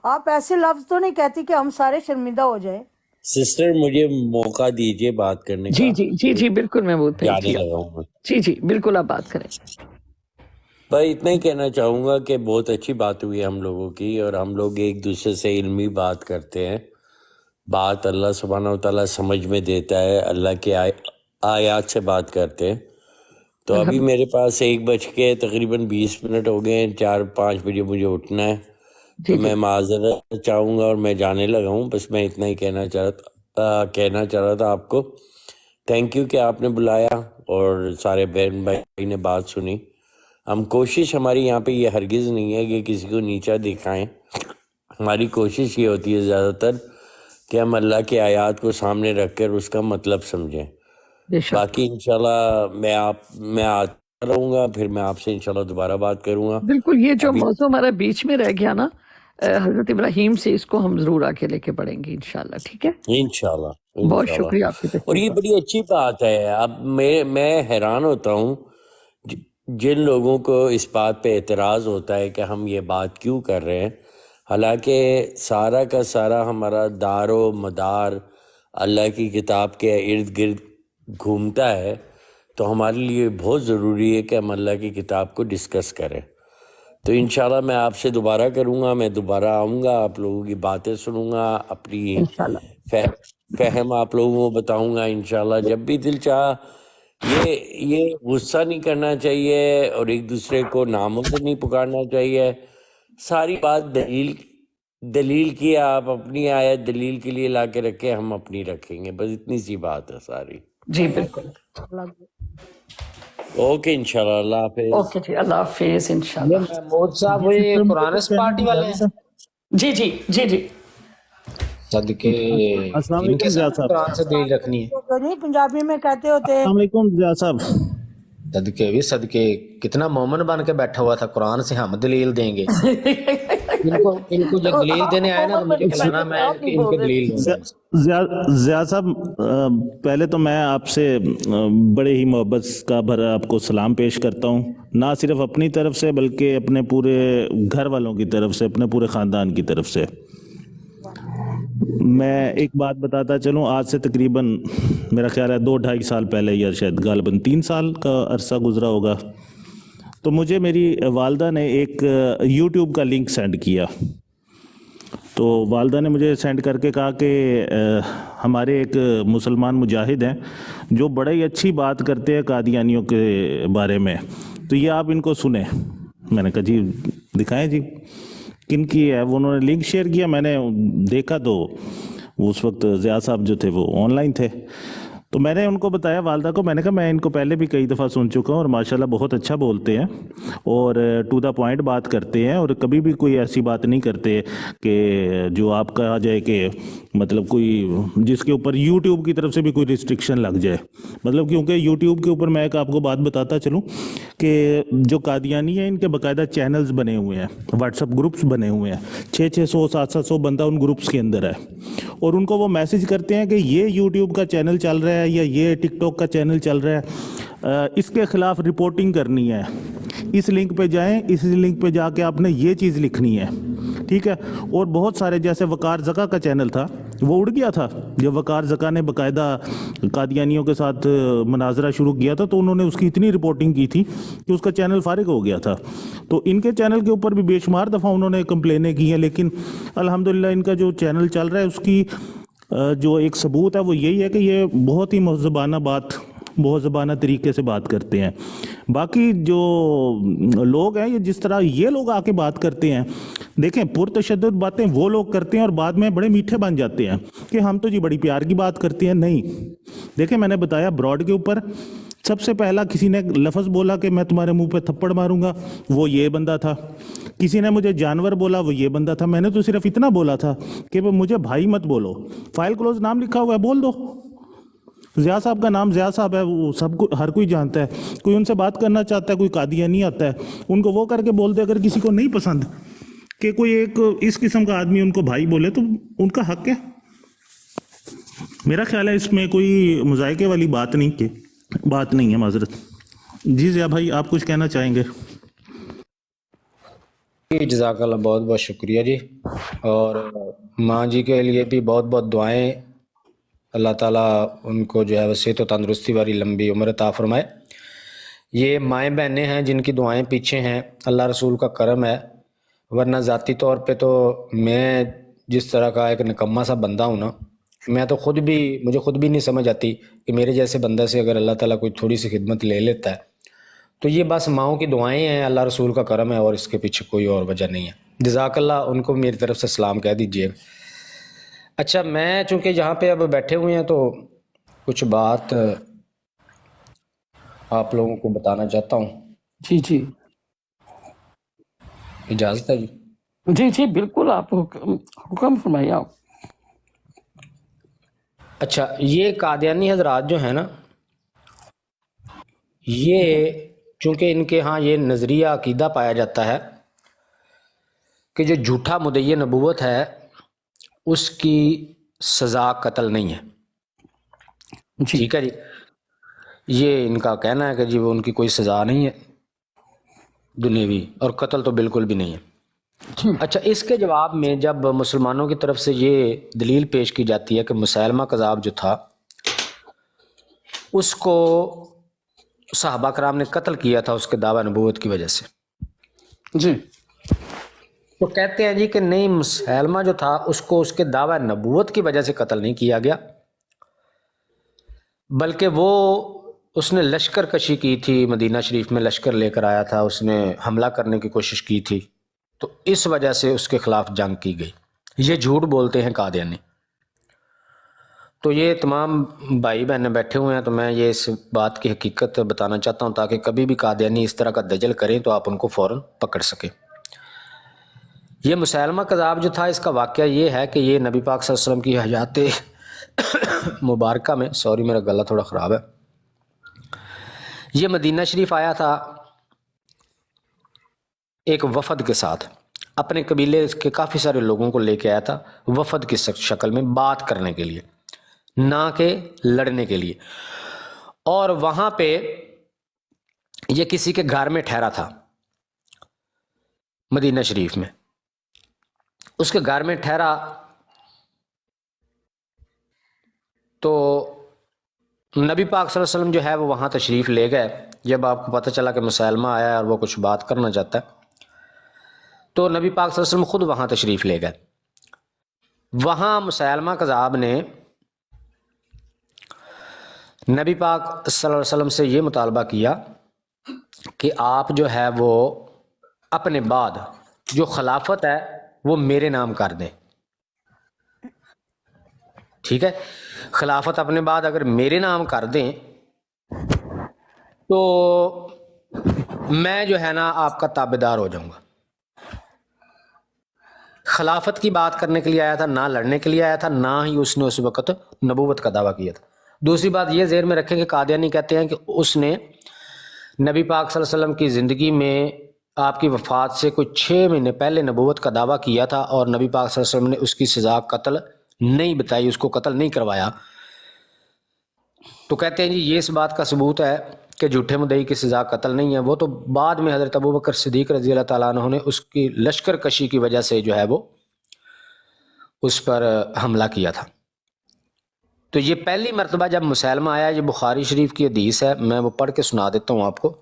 آپ ایسے لفظ تو نہیں کہتی کہ ہم سارے شرمندہ ہو جائیں. سسٹر مجھے موقع دیجیے بات کرنے جی کا. جی جی جی بالکل محمود بھائی. جانے جی لگا ہوں میں. جی جی بالکل آپ بات کریں. بھائی اتنا ہی کہنا چاہوں گا کہ بہت اچھی بات ہوئی ہم لوگوں کی، اور ہم لوگ ایک دوسرے سے علمی بات کرتے ہیں. بات اللہ سبحانہ و تعالیٰ سمجھ میں دیتا ہے، اللہ کے آیات سے بات کرتے ہیں. تو ابھی میرے پاس 1 تقریباً 20 منٹ ہو گئے ہیں، 4-5 بجے مجھے اٹھنا ہے. تو میں معذرت چاہوں گا اور میں جانے لگا ہوں. بس میں اتنا ہی کہنا چاہ رہا تھا آپ کو. تھینک یو کہ آپ نے بلایا اور سارے بہن بھائی نے بات سنی. کوشش ہماری یہاں پہ یہ ہرگز نہیں ہے کہ کسی کو نیچا دکھائیں. ہماری کوشش یہ ہوتی ہے زیادہ تر کہ ہم اللہ کے آیات کو سامنے رکھ کر اس کا مطلب سمجھیں. بے شک. باقی انشاءاللہ میں آتا رہوں گا، پھر میں آپ سے انشاءاللہ دوبارہ بات کروں گا. بالکل. یہ جو ابھی موضوع ہمارا بیچ میں رہ گیا نا حضرت ابراہیم سے، اس کو ہم ضرور آگے لے کے بڑھیں گے انشاءاللہ. ٹھیک ہے، انشاءاللہ بہت انشاءاللہ. شکریہ آپ کی اور تشریف یہ کا. بڑی اچھی بات ہے. اب میں حیران ہوتا ہوں جن لوگوں کو اس بات پہ اعتراض ہوتا ہے کہ ہم یہ بات کیوں کر رہے ہیں، حالانکہ سارا کا سارا ہمارا دار و مدار اللہ کی کتاب کے ارد گرد گھومتا ہے تو ہمارے لیے بہت ضروری ہے کہ ہم اللہ کی کتاب کو ڈسکس کریں. تو انشاءاللہ میں آپ سے دوبارہ کروں گا، میں دوبارہ آؤں گا، آپ لوگوں کی باتیں سنوں گا، اپنی انشاءاللہ. فہم آپ لوگوں کو بتاؤں گا انشاءاللہ جب بھی دل چاہا. یہ غصہ نہیں کرنا چاہیے اور ایک دوسرے کو ناموں سے نہیں پکارنا چاہیے. ساری بات دلیل کی، آپ اپنی آیت دلیل کے لیے لا کے رکھے، ہم اپنی رکھیں گے، بس اتنی سی بات ہے ساری. جی بالکل. اوکے انشاءاللہ، اللہ حافظ. اوکے جی، اللہ حافظ یہ انشاءاللہ. محمود صاحب جی وہی سسٹر، قرآن پارٹی والے ہیں؟ جی جی جی جی. صدقے السلام ان کے علیکم زیاد ساتھ صاحب. قرآن سے دلیل رکھنی ہے؟ تو نہیں پنجابی میں کہتے ہوتے ہیں السلام علیکم زیاد صاحب. صدقے بھی صدقے، کتنا مومن بن کے بیٹھا ہوا تھا، قرآن سے ہم دلیل دیں گے. ان کو جو دلیل دینے آئے نا تو مجھے کھلانا، میں ان کے دلیل دوں گا. زیاد صاحب، پہلے تو میں آپ سے بڑے ہی محبت کا بھرا آپ کو سلام پیش کرتا ہوں، نہ صرف اپنی طرف سے بلکہ اپنے پورے گھر والوں کی طرف سے، اپنے پورے خاندان کی طرف سے. میں ایک بات بتاتا چلوں، آج سے تقریباً میرا خیال ہے 2-2.5 سال پہلے، یا شاید غالباً 3 سال کا عرصہ گزرا ہوگا، تو مجھے میری والدہ نے ایک یوٹیوب کا لنک سینڈ کیا. تو والدہ نے مجھے سینڈ کر کے کہا کہ ہمارے ایک مسلمان مجاہد ہیں جو بڑے ہی اچھی بات کرتے ہیں قادیانیوں کے بارے میں، تو یہ آپ ان کو سنیں. میں نے کہا جی دکھائیں جی کن کی ہے. وہ انہوں نے لنک شیئر کیا، میں نے دیکھا تو اس وقت زیاد صاحب جو تھے وہ آن لائن تھے. تو میں نے ان کو بتایا والدہ کو، میں نے کہا میں ان کو پہلے بھی کئی دفعہ سن چکا ہوں اور ماشاءاللہ بہت اچھا بولتے ہیں اور ٹو دا پوائنٹ بات کرتے ہیں، اور کبھی بھی کوئی ایسی بات نہیں کرتے کہ جو آپ کہا جائے کہ مطلب کوئی جس کے اوپر یوٹیوب کی طرف سے بھی کوئی ریسٹرکشن لگ جائے. مطلب کیونکہ یوٹیوب کے اوپر میں ایک آپ کو بات بتاتا چلوں کہ جو قادیانی ہیں ان کے باقاعدہ چینلز بنے ہوئے ہیں، واٹس ایپ گروپس بنے ہوئے ہیں، 600 700 بندہ ان گروپس کے اندر ہے، اور ان کو وہ میسج کرتے ہیں کہ یہ یوٹیوب کا چینل چل رہا ہے یا یہ ٹک ٹاک کا چینل چل رہا ہے، اس کے خلاف رپورٹنگ کرنی ہے، اس لنک پہ جائیں، اس لنک پہ جا کے آپ نے یہ چیز لکھنی ہے، ٹھیک ہے. اور بہت سارے، جیسے وقار زکا کا چینل تھا وہ اڑ گیا تھا جب وقار زکا نے باقاعدہ قادیانیوں کے ساتھ مناظرہ شروع کیا تھا، تو انہوں نے اس کی اتنی رپورٹنگ کی تھی کہ اس کا چینل فارغ ہو گیا تھا. تو ان کے چینل کے اوپر بھی بے شمار دفعہ انہوں نے کمپلینیں کی ہیں، لیکن الحمدللہ ان کا جو چینل چل رہا ہے اس کی جو ایک ثبوت ہے وہ یہی ہے کہ یہ بہت ہی بہت زبانہ طریقے سے بات کرتے ہیں. باقی جو لوگ ہیں، یہ جس طرح یہ لوگ آ کے بات کرتے ہیں، دیکھیں پرتشدد باتیں وہ لوگ کرتے ہیں اور بعد میں بڑے میٹھے بن جاتے ہیں کہ ہم تو جی بڑی پیار کی بات کرتے ہیں. نہیں، دیکھیں میں نے بتایا براڈ کے اوپر سب سے پہلا کسی نے لفظ بولا کہ میں تمہارے منہ پہ تھپڑ ماروں گا، وہ یہ بندہ تھا. کسی نے مجھے جانور بولا، وہ یہ بندہ تھا. میں نے تو صرف اتنا بولا تھا کہ وہ مجھے بھائی مت بولو، فائل کلوز نام لکھا ہوا ہے بول دو. زیاد صاحب کا نام زیاد صاحب ہے، وہ سب کو ہر کوئی جانتا ہے. کوئی ان سے بات کرنا چاہتا ہے، کوئی قادیانی آتا ہے، ان کو وہ کر کے بولتے. اگر کسی کو نہیں پسند کہ کوئی ایک اس قسم کا آدمی ان کو بھائی بولے تو ان کا حق ہے. میرا خیال ہے اس میں کوئی مذائقے والی بات نہیں ہے. معذرت. جی ضیاء بھائی آپ کچھ کہنا چاہیں گے؟ جزاک اللہ، بہت بہت شکریہ جی. اور ماں جی کے لیے بھی بہت بہت دعائیں، اللہ تعالیٰ ان کو جو ہے وہ صحت و تندرستی والی لمبی عمر عطا فرمائے. یہ مائیں بہنیں ہیں جن کی دعائیں پیچھے ہیں، اللہ رسول کا کرم ہے. ورنہ ذاتی طور پہ تو میں جس طرح کا ایک نکما سا بندہ ہوں نا، میں تو مجھے خود بھی نہیں سمجھ آتی کہ میرے جیسے بندہ سے اگر اللہ تعالیٰ کوئی تھوڑی سی خدمت لے لیتا ہے تو یہ بس ماؤں کی دعائیں ہیں، اللہ رسول کا کرم ہے، اور اس کے پیچھے کوئی اور وجہ نہیں ہے. جزاک اللہ، ان کو میری طرف سے سلام کہہ دیجئے. اچھا، میں چونکہ یہاں پہ اب بیٹھے ہوئے ہیں تو کچھ بات آپ لوگوں کو بتانا چاہتا ہوں. جی جی اجازت ہے جی؟ جی جی بالکل، آپ حکم فرمائیے آپ. اچھا، یہ قادیانی حضرات جو ہیں نا، یہ چونکہ ان کے ہاں یہ نظریہ عقیدہ پایا جاتا ہے کہ جو جھوٹا مدعی نبوت ہے اس کی سزا قتل نہیں ہے. جی ٹھیک ہے جی، یہ ان کا کہنا ہے کہ جی وہ ان کی کوئی سزا نہیں ہے دنیاوی، اور قتل تو بالکل بھی نہیں ہے. اچھا، اس کے جواب میں جب مسلمانوں کی طرف سے یہ دلیل پیش کی جاتی ہے کہ مسیلمہ کذاب جو تھا اس کو صحابہ کرام نے قتل کیا تھا اس کے دعوی نبوت کی وجہ سے، جی تو کہتے ہیں جی کہ نہیں، مسیلمہ جو تھا اس کو اس کے دعوی نبوت کی وجہ سے قتل نہیں کیا گیا، بلکہ وہ اس نے لشکر کشی کی تھی، مدینہ شریف میں لشکر لے کر آیا تھا، اس نے حملہ کرنے کی کوشش کی تھی، تو اس وجہ سے اس کے خلاف جنگ کی گئی۔ یہ جھوٹ بولتے ہیں قادیانی۔ تو یہ تمام بھائی بہنیں بیٹھے ہوئے ہیں، تو میں یہ اس بات کی حقیقت بتانا چاہتا ہوں تاکہ کبھی بھی قادیانی اس طرح کا دجل کریں تو آپ ان کو فوراً پکڑ سکیں۔ یہ مسیلمہ کذاب جو تھا، اس کا واقعہ یہ ہے کہ یہ نبی پاک صلی اللہ علیہ وسلم کی حیات مبارکہ میں، سوری میرا گلا تھوڑا خراب ہے، یہ مدینہ شریف آیا تھا ایک وفد کے ساتھ، اپنے قبیلے کے کافی سارے لوگوں کو لے کے آیا تھا وفد کی شکل میں، بات کرنے کے لیے، نہ کہ لڑنے کے لیے۔ اور وہاں پہ یہ کسی کے گھر میں ٹھہرا تھا مدینہ شریف میں، اس کے گھر میں ٹھہرا تو نبی پاک صلی اللہ علیہ وسلم جو ہے وہ وہاں تشریف لے گئے۔ جب آپ کو پتہ چلا کہ مسیلمہ آیا ہے اور وہ کچھ بات کرنا چاہتا ہے تو نبی پاک صلی اللہ علیہ وسلم خود وہاں تشریف لے گئے۔ وہاں مسیلمہ کذاب نے نبی پاک صلی اللہ علیہ وسلم سے یہ مطالبہ کیا کہ آپ جو ہے وہ اپنے بعد جو خلافت ہے وہ میرے نام کر دیں، ٹھیک ہے، خلافت اپنے بعد اگر میرے نام کر دیں تو میں جو ہے نا آپ کا تابعدار ہو جاؤں گا۔ خلافت کی بات کرنے کے لیے آیا تھا، نہ لڑنے کے لیے آیا تھا، نہ ہی اس نے اس وقت نبوت کا دعویٰ کیا تھا۔ دوسری بات یہ ذہن میں رکھیں کہ قادیانی کہتے ہیں کہ اس نے نبی پاک صلی اللہ علیہ وسلم کی زندگی میں آپ کی وفات سے کوئی 6 مہینے پہلے نبوت کا دعویٰ کیا تھا اور نبی پاک صلی اللہ علیہ وسلم نے اس کی سزا قتل نہیں بتائی، اس کو قتل نہیں کروایا۔ تو کہتے ہیں جی یہ اس بات کا ثبوت ہے کہ جھوٹے مدعی کی سزا قتل نہیں ہے، وہ تو بعد میں حضرت ابوبکر صدیق رضی اللہ تعالیٰ عنہ نے اس کی لشکر کشی کی وجہ سے جو ہے وہ اس پر حملہ کیا تھا۔ تو یہ پہلی مرتبہ جب مسیلمہ آیا، یہ بخاری شریف کی حدیث ہے، میں وہ پڑھ کے سنا دیتا ہوں آپ کو۔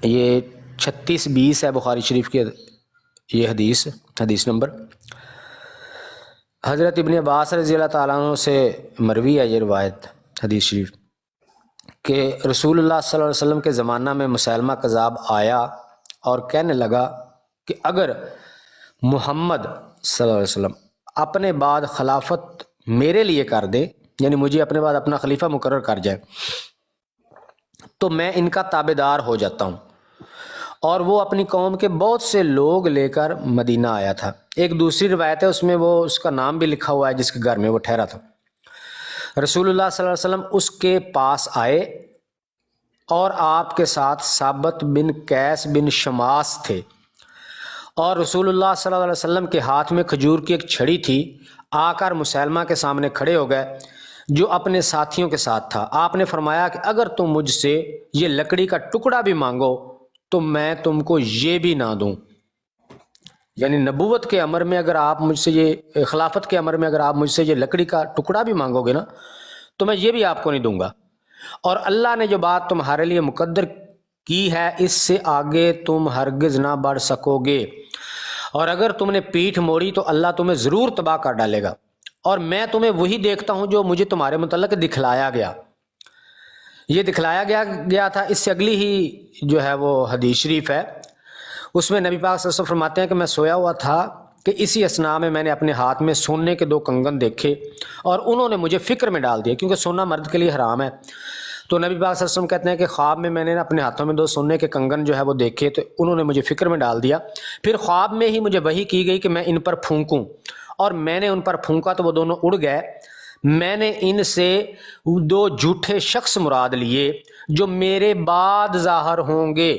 یہ 3620 ہے بخاری شریف کی یہ حدیث نمبر۔ حضرت ابن عباس رضی اللہ تعالیٰ عنہ سے مروی ہے یہ روایت حدیث شریف کہ رسول اللہ صلی اللہ علیہ وسلم کے زمانہ میں مسیلمہ کذاب آیا اور کہنے لگا کہ اگر محمد صلی اللہ علیہ وسلم اپنے بعد خلافت میرے لیے کر دے، یعنی مجھے اپنے بعد اپنا خلیفہ مقرر کر جائے، تو میں ان کا تابعدار ہو جاتا ہوں۔ اور وہ اپنی قوم کے بہت سے لوگ لے کر مدینہ آیا تھا۔ ایک دوسری روایت ہے، اس میں وہ اس کا نام بھی لکھا ہوا ہے جس کے گھر میں وہ ٹھہرا تھا۔ رسول اللہ صلی اللہ علیہ وسلم اس کے پاس آئے اور آپ کے ساتھ ثابت بن قیس بن شماس تھے، اور رسول اللہ صلی اللہ علیہ وسلم کے ہاتھ میں کھجور کی ایک چھڑی تھی۔ آ کر مسیلمہ کے سامنے کھڑے ہو گئے جو اپنے ساتھیوں کے ساتھ تھا۔ آپ نے فرمایا کہ اگر تم مجھ سے یہ لکڑی کا ٹکڑا بھی مانگو تو میں تم کو یہ بھی نہ دوں، یعنی نبوت کے امر میں اگر آپ مجھ سے یہ خلافت کے امر میں اگر آپ مجھ سے یہ لکڑی کا ٹکڑا بھی مانگو گے نا تو میں یہ بھی آپ کو نہیں دوں گا، اور اللہ نے جو بات تمہارے لیے مقدر کی ہے اس سے آگے تم ہرگز نہ بڑھ سکو گے، اور اگر تم نے پیٹھ موڑی تو اللہ تمہیں ضرور تباہ کر ڈالے گا، اور میں تمہیں وہی دیکھتا ہوں جو مجھے تمہارے متعلق دکھلایا گیا۔ یہ دکھلایا گیا تھا، اس سے اگلی ہی جو ہے وہ حدیث شریف ہے، اس میں نبی پاک صلی اللہ علیہ وسلم فرماتے ہیں کہ میں سویا ہوا تھا کہ اسی اثناء میں میں نے اپنے ہاتھ میں سونے کے 2 کنگن دیکھے اور انہوں نے مجھے فکر میں ڈال دیا، کیونکہ سونا مرد کے لیے حرام ہے۔ تو نبی پاک صلی اللہ علیہ وسلم کہتے ہیں کہ خواب میں میں نے اپنے ہاتھوں میں 2 سونے کے کنگن جو ہے وہ دیکھے تو انہوں نے مجھے فکر میں ڈال دیا، پھر خواب میں ہی مجھے وحی کی گئی کہ میں ان پر پھونکوں، اور میں نے ان پر پھونکا تو وہ دونوں اڑ گئے۔ میں نے ان سے 2 جھوٹے شخص مراد لیے جو میرے بعد ظاہر ہوں گے،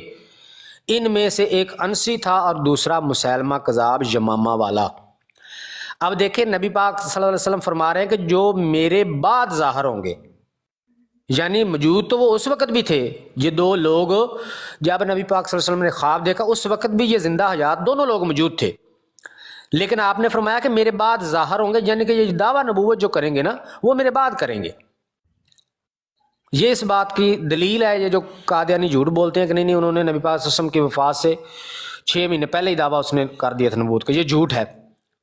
ان میں سے ایک انسی تھا اور دوسرا مسیلمہ کذاب یمامہ والا۔ اب دیکھیں نبی پاک صلی اللہ علیہ وسلم فرما رہے ہیں کہ جو میرے بعد ظاہر ہوں گے، یعنی موجود تو وہ اس وقت بھی تھے، یہ دو لوگ جب نبی پاک صلی اللہ علیہ وسلم نے خواب دیکھا اس وقت بھی یہ زندہ حیات دونوں لوگ موجود تھے، لیکن آپ نے فرمایا کہ میرے بعد ظاہر ہوں گے، یعنی کہ یہ دعویٰ نبوت جو کریں گے نا وہ میرے بعد کریں گے۔ یہ اس بات کی دلیل ہے، یہ جو قادیانی جھوٹ بولتے ہیں کہ نہیں انہوں نے نبی پاک صلی اللہ علیہ وسلم کی وفات سے 6 مہینے پہلے ہی دعویٰ اس نے کر دیا تھا نبوت کا، یہ جھوٹ ہے،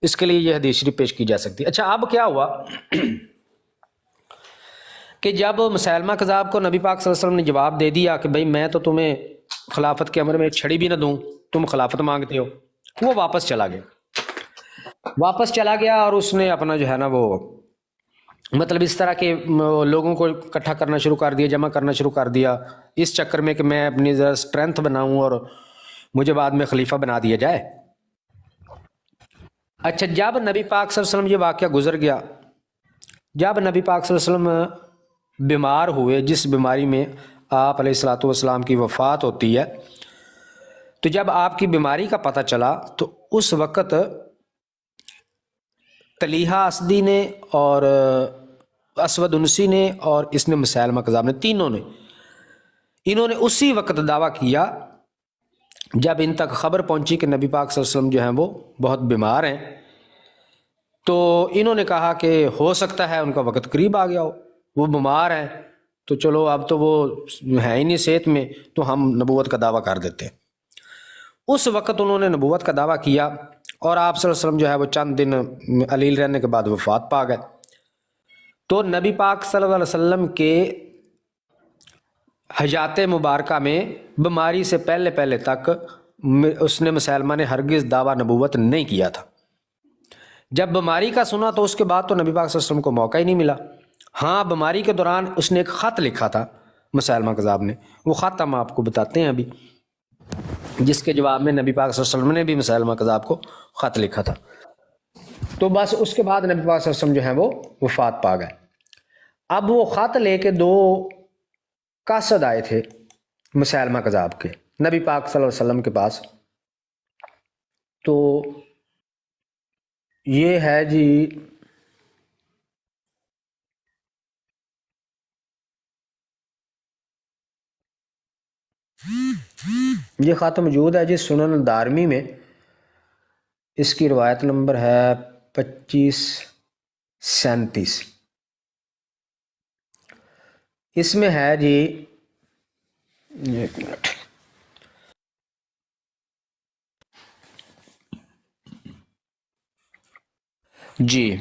اس کے لیے یہ حدیث شریف پیش کی جا سکتی ہے۔ اچھا اب کیا ہوا کہ جب مسیلمہ کذاب کو نبی پاک صلی اللہ علیہ وسلم نے جواب دے دیا کہ بھئی میں تو تمہیں خلافت کے امر میں ایک چھڑی بھی نہ دوں، تم خلافت مانگتے ہو، وہ واپس چلا گیا اور اس نے اپنا جو ہے نا وہ مطلب اس طرح کے لوگوں کو اکٹھا کرنا شروع کر دیا، جمع کرنا شروع کر دیا اس چکر میں کہ میں اپنی ذرا اسٹرینتھ بناؤں اور مجھے بعد میں خلیفہ بنا دیا جائے۔ اچھا جب نبی پاک صلی اللہ علیہ وسلم یہ واقعہ گزر گیا، جب نبی پاک صلی اللہ علیہ وسلم بیمار ہوئے، جس بیماری میں آپ علیہ الصلوۃ والسلام کی وفات ہوتی ہے، تو جب آپ کی بیماری کا پتہ چلا تو اس وقت طلیحہ اسدی نے اور اسود انسی نے اور اس نے مسیلمہ کذاب نے، انہوں نے اسی وقت دعویٰ کیا جب ان تک خبر پہنچی کہ نبی پاک صلی اللہ علیہ وسلم جو ہیں وہ بہت بیمار ہیں، تو انہوں نے کہا کہ ہو سکتا ہے ان کا وقت قریب آ گیا ہو، وہ بیمار ہیں تو چلو اب تو وہ ہے ہی نہیں صحت میں، تو ہم نبوت کا دعویٰ کر دیتے ہیں۔ اس وقت انہوں نے نبوت کا دعویٰ کیا اور آپ صلی اللہ علیہ وسلم جو ہے وہ چند دن علیل رہنے کے بعد وفات پا گئے۔ تو نبی پاک صلی اللہ علیہ وسلم کے حیات مبارکہ میں بیماری سے پہلے تک اس نے مسیلمہ نے ہرگز دعویٰ نبوت نہیں کیا تھا۔ جب بیماری کا سنا تو اس کے بعد تو نبی پاک صلی اللہ علیہ وسلم کو موقع ہی نہیں ملا۔ ہاں بیماری کے دوران اس نے ایک خط لکھا تھا مسیلمہ کذاب نے، وہ خط ہم آپ کو بتاتے ہیں ابھی، جس کے جواب میں نبی پاک صلی اللہ علیہ وسلم نے بھی مسیلمہ کذاب کو خط لکھا تھا۔ تو بس اس کے بعد نبی پاک صلی اللہ علیہ وسلم جو ہیں وہ وفات پا گئے۔ اب وہ خط لے کے 2 قاصد آئے تھے مسیلمہ کذاب کے نبی پاک صلی اللہ علیہ وسلم کے پاس، تو یہ ہے جی یہ خط موجود ہے جی سنن دارمی میں، اس کی روایت نمبر ہے 2537۔ اس میں ہے جی ایک منٹ جی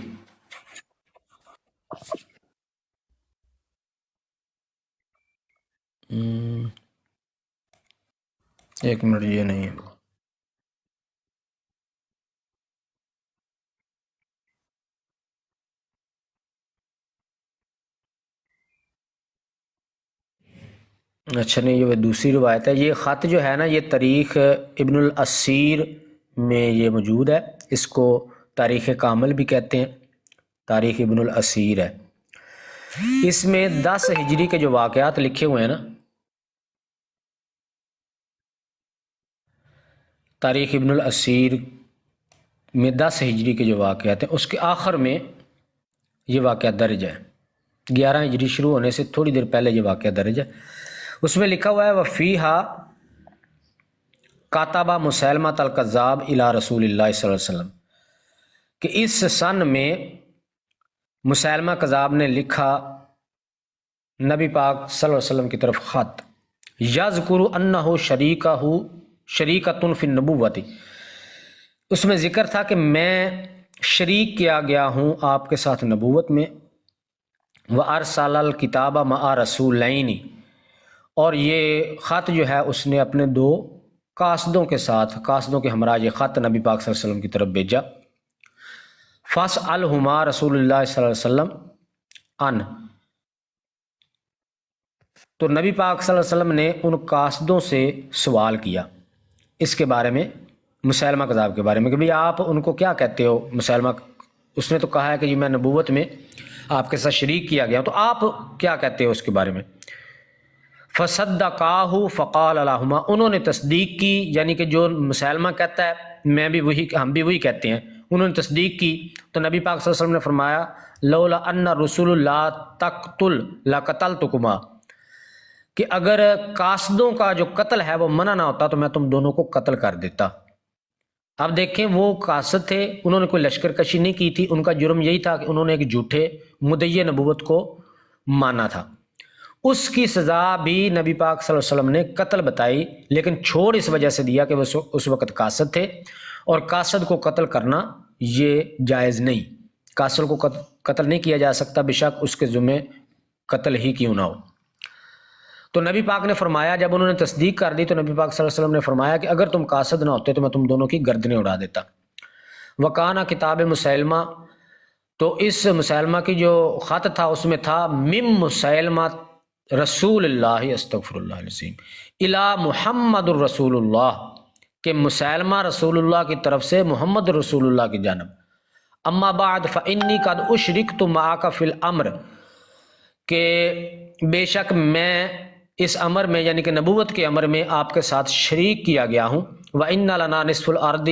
ایک منٹ، یہ نہیں ہے، اچھا نہیں یہ دوسری روایت ہے۔ یہ خط جو ہے نا یہ تاریخ ابن الاسیر میں یہ موجود ہے، اس کو تاریخ کامل بھی کہتے ہیں، تاریخ ابن الاسیر ہے۔ اس میں 10 ہجری کے جو واقعات لکھے ہوئے ہیں نا، تاریخ ابن الاسیر میں 10 ہجری کے جو واقعات ہیں اس کے آخر میں یہ واقعہ درج ہے، 11 ہجری شروع ہونے سے تھوڑی دیر پہلے یہ واقعہ درج ہے۔ اس میں لکھا ہوا ہے وفیہا کاتبہ مسیلمہ الکذاب الی رسول اللہ صلی اللہ علیہ وسلم، کہ اس سن میں مسیلمہ کذاب نے لکھا نبی پاک صلی اللہ علیہ وسلم کی طرف خط، یذکر انہ شریکۃ فی النبوۃ، اس میں ذکر تھا کہ میں شریک کیا گیا ہوں آپ کے ساتھ نبوت میں، وارسل الکتاب مع رسولین، اور یہ خط جو ہے اس نے اپنے 2 قاصدوں کے ساتھ، قاصدوں کے ہمراہ یہ خط نبی پاک صلی اللہ علیہ وسلم کی طرف بھیجا، فاسألہما رسول اللہ صلی اللہ علیہ وسلم ان، تو نبی پاک صلی اللہ علیہ وسلم نے ان قاصدوں سے سوال کیا اس کے بارے میں، مسیلمہ کذاب کے بارے میں، کہ بھئی آپ ان کو کیا کہتے ہو؟ مسیلمہ اس نے تو کہا ہے کہ جی میں نبوت میں آپ کے ساتھ شریک کیا گیا، تو آپ کیا کہتے ہو اس کے بارے میں؟ فصدقاہ فقال لہما، انہوں نے تصدیق کی، یعنی کہ جو مسیلمہ کہتا ہے ہم بھی وہی کہتے ہیں، انہوں نے تصدیق کی تو نبی پاک صلی اللہ علیہ وسلم نے فرمایا لولا ان رسول اللہ تقتل لقتلتکما، کہ اگر قاصدوں کا جو قتل ہے وہ منع نہ ہوتا تو میں تم دونوں کو قتل کر دیتا۔ اب دیکھیں وہ قاصد تھے، انہوں نے کوئی لشکر کشی نہیں کی تھی، ان کا جرم یہی تھا کہ انہوں نے ایک جھوٹے مدعی نبوت کو مانا تھا۔ اس کی سزا بھی نبی پاک صلی اللہ علیہ وسلم نے قتل بتائی، لیکن چھوڑ اس وجہ سے دیا کہ وہ اس وقت قاصد تھے، اور قاصد کو قتل کرنا یہ جائز نہیں، قاصد کو قتل نہیں کیا جا سکتا، بے شک اس کے ذمے قتل ہی کیوں نہ ہو۔ تو نبی پاک نے فرمایا، جب انہوں نے تصدیق کر دی تو نبی پاک صلی اللہ علیہ وسلم نے فرمایا کہ اگر تم قاصد نہ ہوتے تو میں تم دونوں کی گردنیں اڑا دیتا۔ وکانا کتاب مسیلمہ، تو اس مسیلمہ کی جو خط تھا اس میں تھا مم مسیلمہ رسول اللہ استغفر اللہ العظیم الی محمد الرسول اللہ، کہ مسیلمہ رسول اللہ کی طرف سے محمد رسول اللہ کی جانب۔ اما بعد فانی قد اشرکت معک فی الامر، کہ بے شک میں اس امر میں یعنی کہ نبوت کے امر میں آپ کے ساتھ شریک کیا گیا ہوں۔ وَإِنَّ لَنَا نِصْفُ الْأَرْضِ،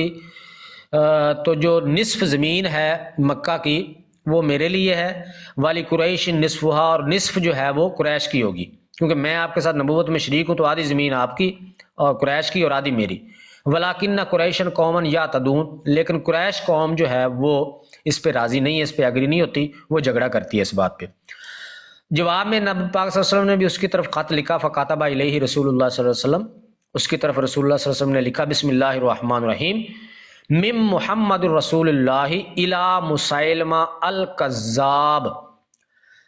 تو جو نصف زمین ہے مکہ کی وہ میرے لیے ہے، والی قریش نصفہا، اور نصف جو ہے وہ قریش کی ہوگی، کیونکہ میں آپ کے ساتھ نبوت میں شریک ہوں تو آدھی زمین آپ کی اور قریش کی اور آدھی میری۔ وَلَكِنَّ قُرَيْشًا قَوْمًا يَعْتَدُونَ، لیکن قریش قوم جو ہے وہ اس پہ راضی نہیں ہے، اس پہ ایگری نہیں ہوتی، وہ جھگڑا کرتی ہے اس بات پہ۔ جواب میں نبی پاک صلی اللہ علیہ وسلم نے بھی اس کی طرف خط لکھا، فکاتب الیہ رسول اللہ صلی اللہ علیہ وسلم، اس کی طرف رسول اللہ صلی اللہ علیہ وسلم نے لکھا بسم اللہ الرحمن الرحیم من محمد الرسول اللہ الی مسیلمہ الکذاب۔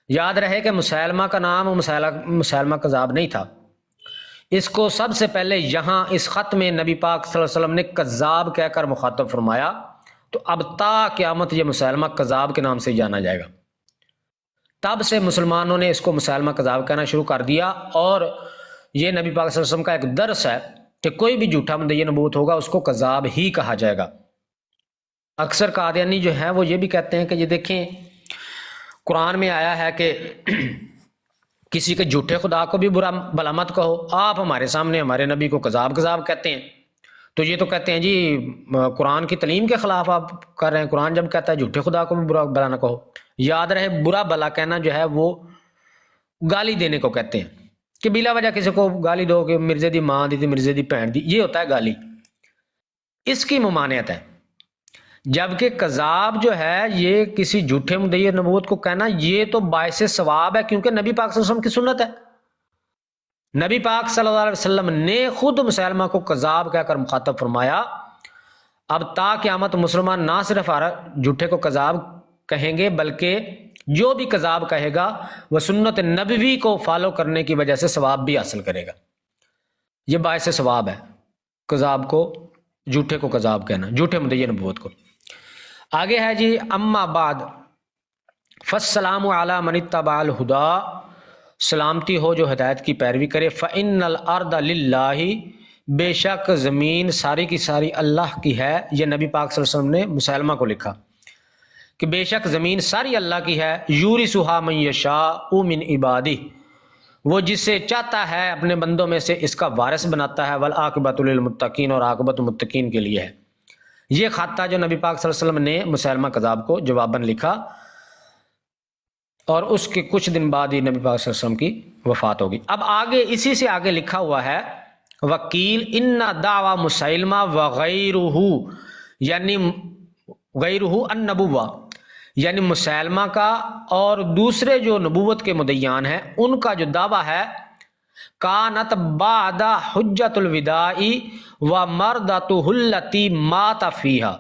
یاد رہے کہ مسیلمہ کا نام مسیلمہ کذاب نہیں تھا، اس کو سب سے پہلے یہاں اس خط میں نبی پاک صلی اللہ علیہ وسلم نے کذاب کہہ کر مخاطب فرمایا، تو اب تا قیامت یہ مسیلمہ کذاب کے نام سے جانا جائے گا۔ تب سے مسلمانوں نے اس کو مسیلمہ کذاب کہنا شروع کر دیا، اور یہ نبی پاک صلی اللہ علیہ وسلم کا ایک درس ہے کہ کوئی بھی جھوٹا مدعی نبوت ہوگا اس کو کذاب ہی کہا جائے گا۔ اکثر قادیانی جو ہیں وہ یہ بھی کہتے ہیں کہ یہ دیکھیں قرآن میں آیا ہے کہ کسی کے جھوٹے خدا کو بھی برا بھلا مت کہو، آپ ہمارے سامنے ہمارے نبی کو کذاب کہتے ہیں، تو یہ تو کہتے ہیں جی قرآن کی تعلیم کے خلاف آپ کر رہے ہیں، قرآن جب کہتا ہے جھوٹے خدا کو بھی برا بھلا نہ کہو۔ یاد رہے برا بھلا کہنا جو ہے وہ گالی دینے کو کہتے ہیں، کہ بلا وجہ کسی کو گالی دو کہ مرزے دی ماں دی تھی مرزے دی بہن دی، یہ ہوتا ہے گالی، اس کی ممانعت ہے۔ جبکہ کذاب جو ہے یہ کسی جھوٹے مدعی نبوت کو کہنا یہ تو باعث ثواب ہے، کیونکہ نبی پاک صلی اللہ علیہ وسلم کی سنت ہے۔ نبی پاک صلی اللہ علیہ وسلم نے خود مسیلمہ کو کذاب کہہ کر مخاطب فرمایا۔ اب تا قیامت مسلمان نہ صرف جھوٹے کو کذاب کہیں گے بلکہ جو بھی کذاب کہے گا وہ سنت نبوی کو فالو کرنے کی وجہ سے ثواب بھی حاصل کرے گا، یہ باعث ثواب ہے کذاب کو، جھوٹے کو کذاب کہنا، جھوٹے مدعی نبوت کو۔ آگے ہے جی اما بعد فالسلام علی من اتبع الہدی، سلامتی ہو جو ہدایت کی پیروی کرے، فإن الارض للہ، بے شک زمین ساری کی ساری اللہ کی ہے۔ یہ نبی پاک صلی اللہ علیہ وسلم نے مسیلمہ کو لکھا کہ بے شک زمین ساری اللہ کی ہے، یورثھا من یشاء من عبادہ، وہ جسے چاہتا ہے اپنے بندوں میں سے اس کا وارث بناتا ہے، والعاقبۃ للمتقین، اور عاقبت متقین کے لیے ہے۔ یہ خط تھا جو نبی پاک صلی اللہ علیہ وسلم نے مسیلمہ کذاب کو جواباً لکھا، اور اس کے کچھ دن بعد ہی نبی پاک صلی اللہ علیہ وسلم کی وفات ہوگی۔ اب آگے اسی سے آگے لکھا ہوا ہے وکیل ان دعوی مسیلمہ وغیرہ، یعنی غیرہ النبوہ، یعنی مسیلمہ کا اور دوسرے جو نبوت کے مدعیان ہیں ان کا جو دعویٰ ہے کانت بعد حجۃ الوداع و مردتہ التی مات فیہا،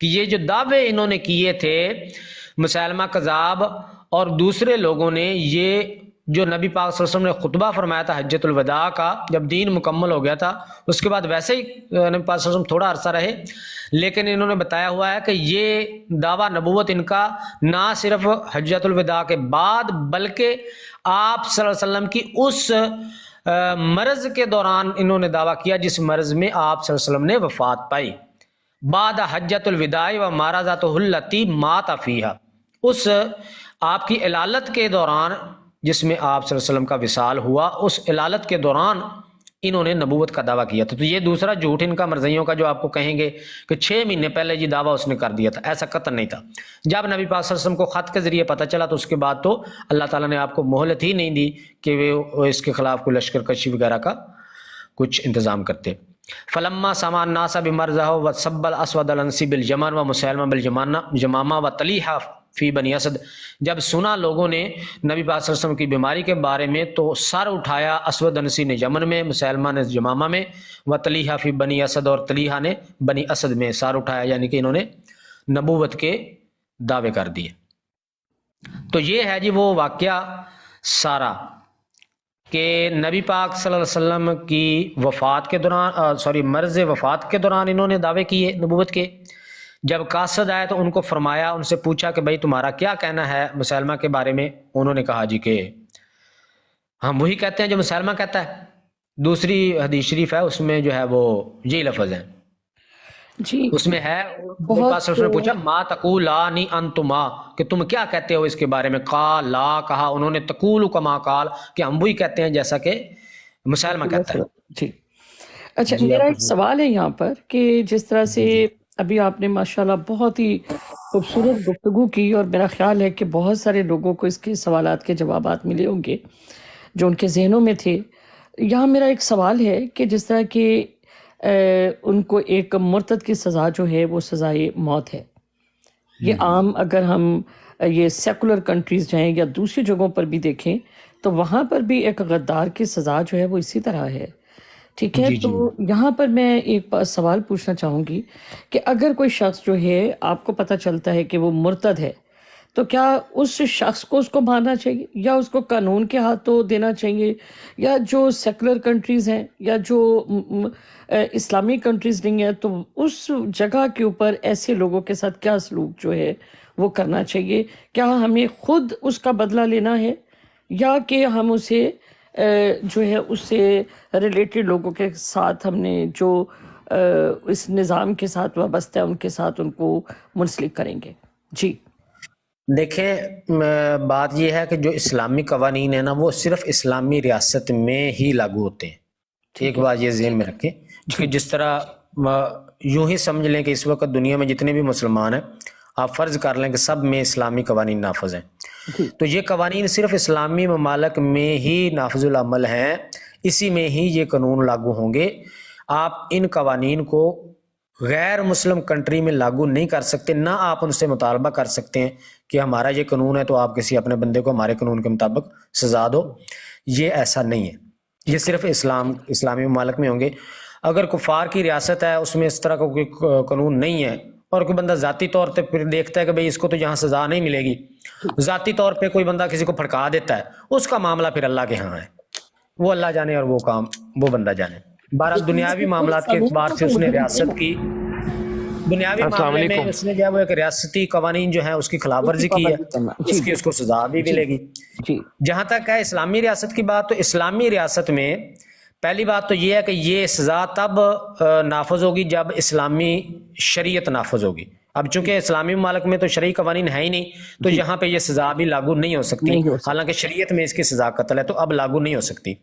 کہ یہ جو دعوے انہوں نے کیے تھے مسیلمہ کذاب اور دوسرے لوگوں نے، یہ جو نبی پاک صلی اللہ علیہ وسلم نے خطبہ فرمایا تھا حجۃ الوداع کا، جب دین مکمل ہو گیا تھا اس کے بعد ویسے ہی نبی پاک صلی اللہ علیہ وسلم تھوڑا عرصہ رہے، لیکن انہوں نے بتایا ہوا ہے کہ یہ دعویٰ نبوت ان کا نہ صرف حجۃ الوداع کے بعد بلکہ آپ صلی اللہ علیہ وسلم کی اس مرض کے دوران انہوں نے دعویٰ کیا جس مرض میں آپ صلی اللہ علیہ وسلم نے وفات پائی، بعد حجۃ الوداع و مرضتہ التی مات فیہا، اس آپ کی علالت کے دوران جس میں آپ صلی اللہ علیہ وسلم کا وصال ہوا، اس علالت کے دوران انہوں نے نبوت کا دعویٰ کیا تھا. تو یہ دوسرا جھوٹ ان کا مرزائیوں کا جو آپ کو کہیں گے کہ 6 مہینے پہلے یہ دعویٰ اس نے کر دیا تھا، ایسا قطعاً نہیں تھا. جب نبی پاک صلی اللہ علیہ وسلم کو خط کے ذریعے پتہ چلا تو اس کے بعد تو اللہ تعالیٰ نے آپ کو مہلت ہی نہیں دی کہ وہ اس کے خلاف کوئی لشکر کشی وغیرہ کا کچھ انتظام کرتے. فلما سمع الناس بمرضه وسب الاسود الانسی بالجمن ومسیلمہ بالجمامہ وطلیحہ فی بنی اسد، جب سنا لوگوں نے نبی پاک صلی اللہ علیہ وسلم کی بیماری کے بارے میں تو سر اٹھایا اسود انسی نے یمن میں، مسیلمہ نے جمامہ میں، وطلیحہ فی بنی اسد اور طلیحہ نے بنی اسد میں سر اٹھایا، یعنی کہ انہوں نے نبوت کے دعوے کر دیے. تو یہ ہے جی وہ واقعہ سارا کہ نبی پاک صلی اللہ علیہ وسلم کی وفات کے دوران مرض وفات کے دوران انہوں نے دعوے کیے نبوت کے. جب قاصد آئے تو ان کو فرمایا، ان سے پوچھا کہ بھائی تمہارا کیا کہنا ہے مسیلمہ کے بارے میں. انہوں نے کہا جی کہ ہم وہی کہتے ہیں جو مسیلمہ کہتا ہے. دوسری حدیث شریف ہے اس میں جو ہے وہ یہی لفظ ہیں جی اس میں ہے. نبی پاک صلی اللہ علیہ وسلم نے پوچھا ما تقولانی انتما، کہ تم کیا کہتے ہو اس کے بارے میں. قال لا، کہا انہوں نے تقول کما قال، کہ ہم وہی کہتے ہیں جیسا کہ مسیلمہ کہتا ہے. جی اچھا، میرا ایک سوال ہے یہاں پر کہ جس طرح سے ابھی آپ نے ماشاءاللہ بہت ہی خوبصورت گفتگو کی، اور میرا خیال ہے کہ بہت سارے لوگوں کو اس کے سوالات کے جوابات ملے ہوں گے جو ان کے ذہنوں میں تھے. یہاں میرا ایک سوال ہے کہ جس طرح کہ ان کو ایک مرتد کی سزا جو ہے وہ سزائے موت ہے. یہ عام اگر ہم یہ سیکولر کنٹریز جائیں یا دوسری جگہوں پر بھی دیکھیں تو وہاں پر بھی ایک غدار کی سزا جو ہے وہ اسی طرح ہے. ٹھیک ہے، تو یہاں پر میں ایک سوال پوچھنا چاہوں گی کہ اگر کوئی شخص جو ہے آپ کو پتہ چلتا ہے کہ وہ مرتد ہے تو کیا اس شخص کو اس کو مارنا چاہیے، یا اس کو قانون کے ہاتھوں دینا چاہیے، یا جو سیکولر کنٹریز ہیں یا جو اسلامی کنٹریز نہیں ہیں تو اس جگہ کے اوپر ایسے لوگوں کے ساتھ کیا سلوک جو ہے وہ کرنا چاہیے؟ کیا ہمیں خود اس کا بدلہ لینا ہے، یا کہ ہم اسے جو ہے اس سے ریلیٹڈ لوگوں کے ساتھ ہم نے جو اس نظام کے ساتھ وابستہ ہے ان کے ساتھ ان کو منسلک کریں گے؟ جی دیکھیں، بات یہ ہے کہ جو اسلامی قوانین ہیں نا وہ صرف اسلامی ریاست میں ہی لاگو ہوتے ہیں. ایک بات یہ ذہن میں رکھیں کہ جس طرح یوں ہی سمجھ لیں کہ اس وقت دنیا میں جتنے بھی مسلمان ہیں آپ فرض کر لیں کہ سب میں اسلامی قوانین نافذ ہیں. تو یہ قوانین صرف اسلامی ممالک میں ہی نافذ العمل ہیں، اسی میں ہی یہ قانون لاگو ہوں گے. آپ ان قوانین کو غیر مسلم کنٹری میں لاگو نہیں کر سکتے، نہ آپ ان سے مطالبہ کر سکتے ہیں کہ ہمارا یہ قانون ہے تو آپ کسی اپنے بندے کو ہمارے قانون کے مطابق سزا دو. یہ ایسا نہیں ہے، یہ صرف اسلامی ممالک میں ہوں گے. اگر کفار کی ریاست ہے اس میں اس طرح کا کوئی قانون نہیں ہے اور کوئی بندہ ذاتی طور پہ پھر دیکھتا ہے کہ بھئی اس کو تو یہاں سزا نہیں ملے گی، ذاتی طور پہ کوئی بندہ کسی کو پھڑکا دیتا ہے، اس کا معاملہ پھر اللہ کے ہاں ہے، وہ اللہ جانے اور وہ کام وہ بندہ جانے. بہرحال دنیاوی معاملات کے اعتبار سے اس نے ریاست کی بنیادی معاملے میں اس نے جو ہے وہ ایک ریاستی قوانین جو ہیں اس کی خلاف ورزی کی ہے، اس کو سزا بھی ملے گی. جہاں تک ہے اسلامی ریاست کی بات، تو اسلامی ریاست میں پہلی بات تو یہ ہے کہ یہ سزا تب نافذ ہوگی جب اسلامی شریعت نافذ ہوگی. اب چونکہ اسلامی ممالک میں تو شرعی قوانین ہے ہی نہیں تو یہاں پہ یہ سزا بھی لاگو نہیں ہو سکتی، حالانکہ شریعت میں اس کی سزا قتل ہے تو اب لاگو نہیں ہو سکتی.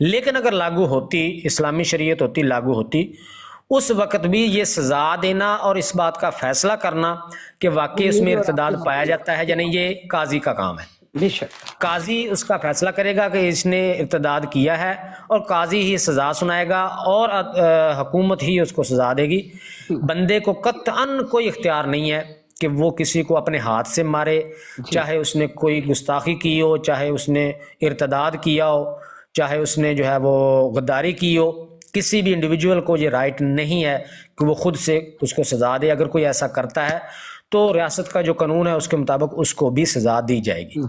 لیکن اگر لاگو ہوتی، اسلامی شریعت ہوتی، لاگو ہوتی، اس وقت بھی یہ سزا دینا اور اس بات کا فیصلہ کرنا کہ واقعی اس میں ارتداد پایا جاتا ہے یا نہیں، یہ قاضی کا کام ہے. قاضی اس کا فیصلہ کرے گا کہ اس نے ارتداد کیا ہے اور قاضی ہی سزا سنائے گا اور حکومت ہی اس کو سزا دے گی. بندے کو قطعاً کوئی اختیار نہیں ہے کہ وہ کسی کو اپنے ہاتھ سے مارے، چاہے اس نے کوئی گستاخی کی ہو، چاہے اس نے ارتداد کیا ہو، چاہے اس نے جو ہے وہ غداری کی ہو. کسی بھی انڈیویجول کو یہ رائٹ نہیں ہے کہ وہ خود سے اس کو سزا دے. اگر کوئی ایسا کرتا ہے تو ریاست کا جو قانون ہے اس کے مطابق اس کو بھی سزا دی جائے گی.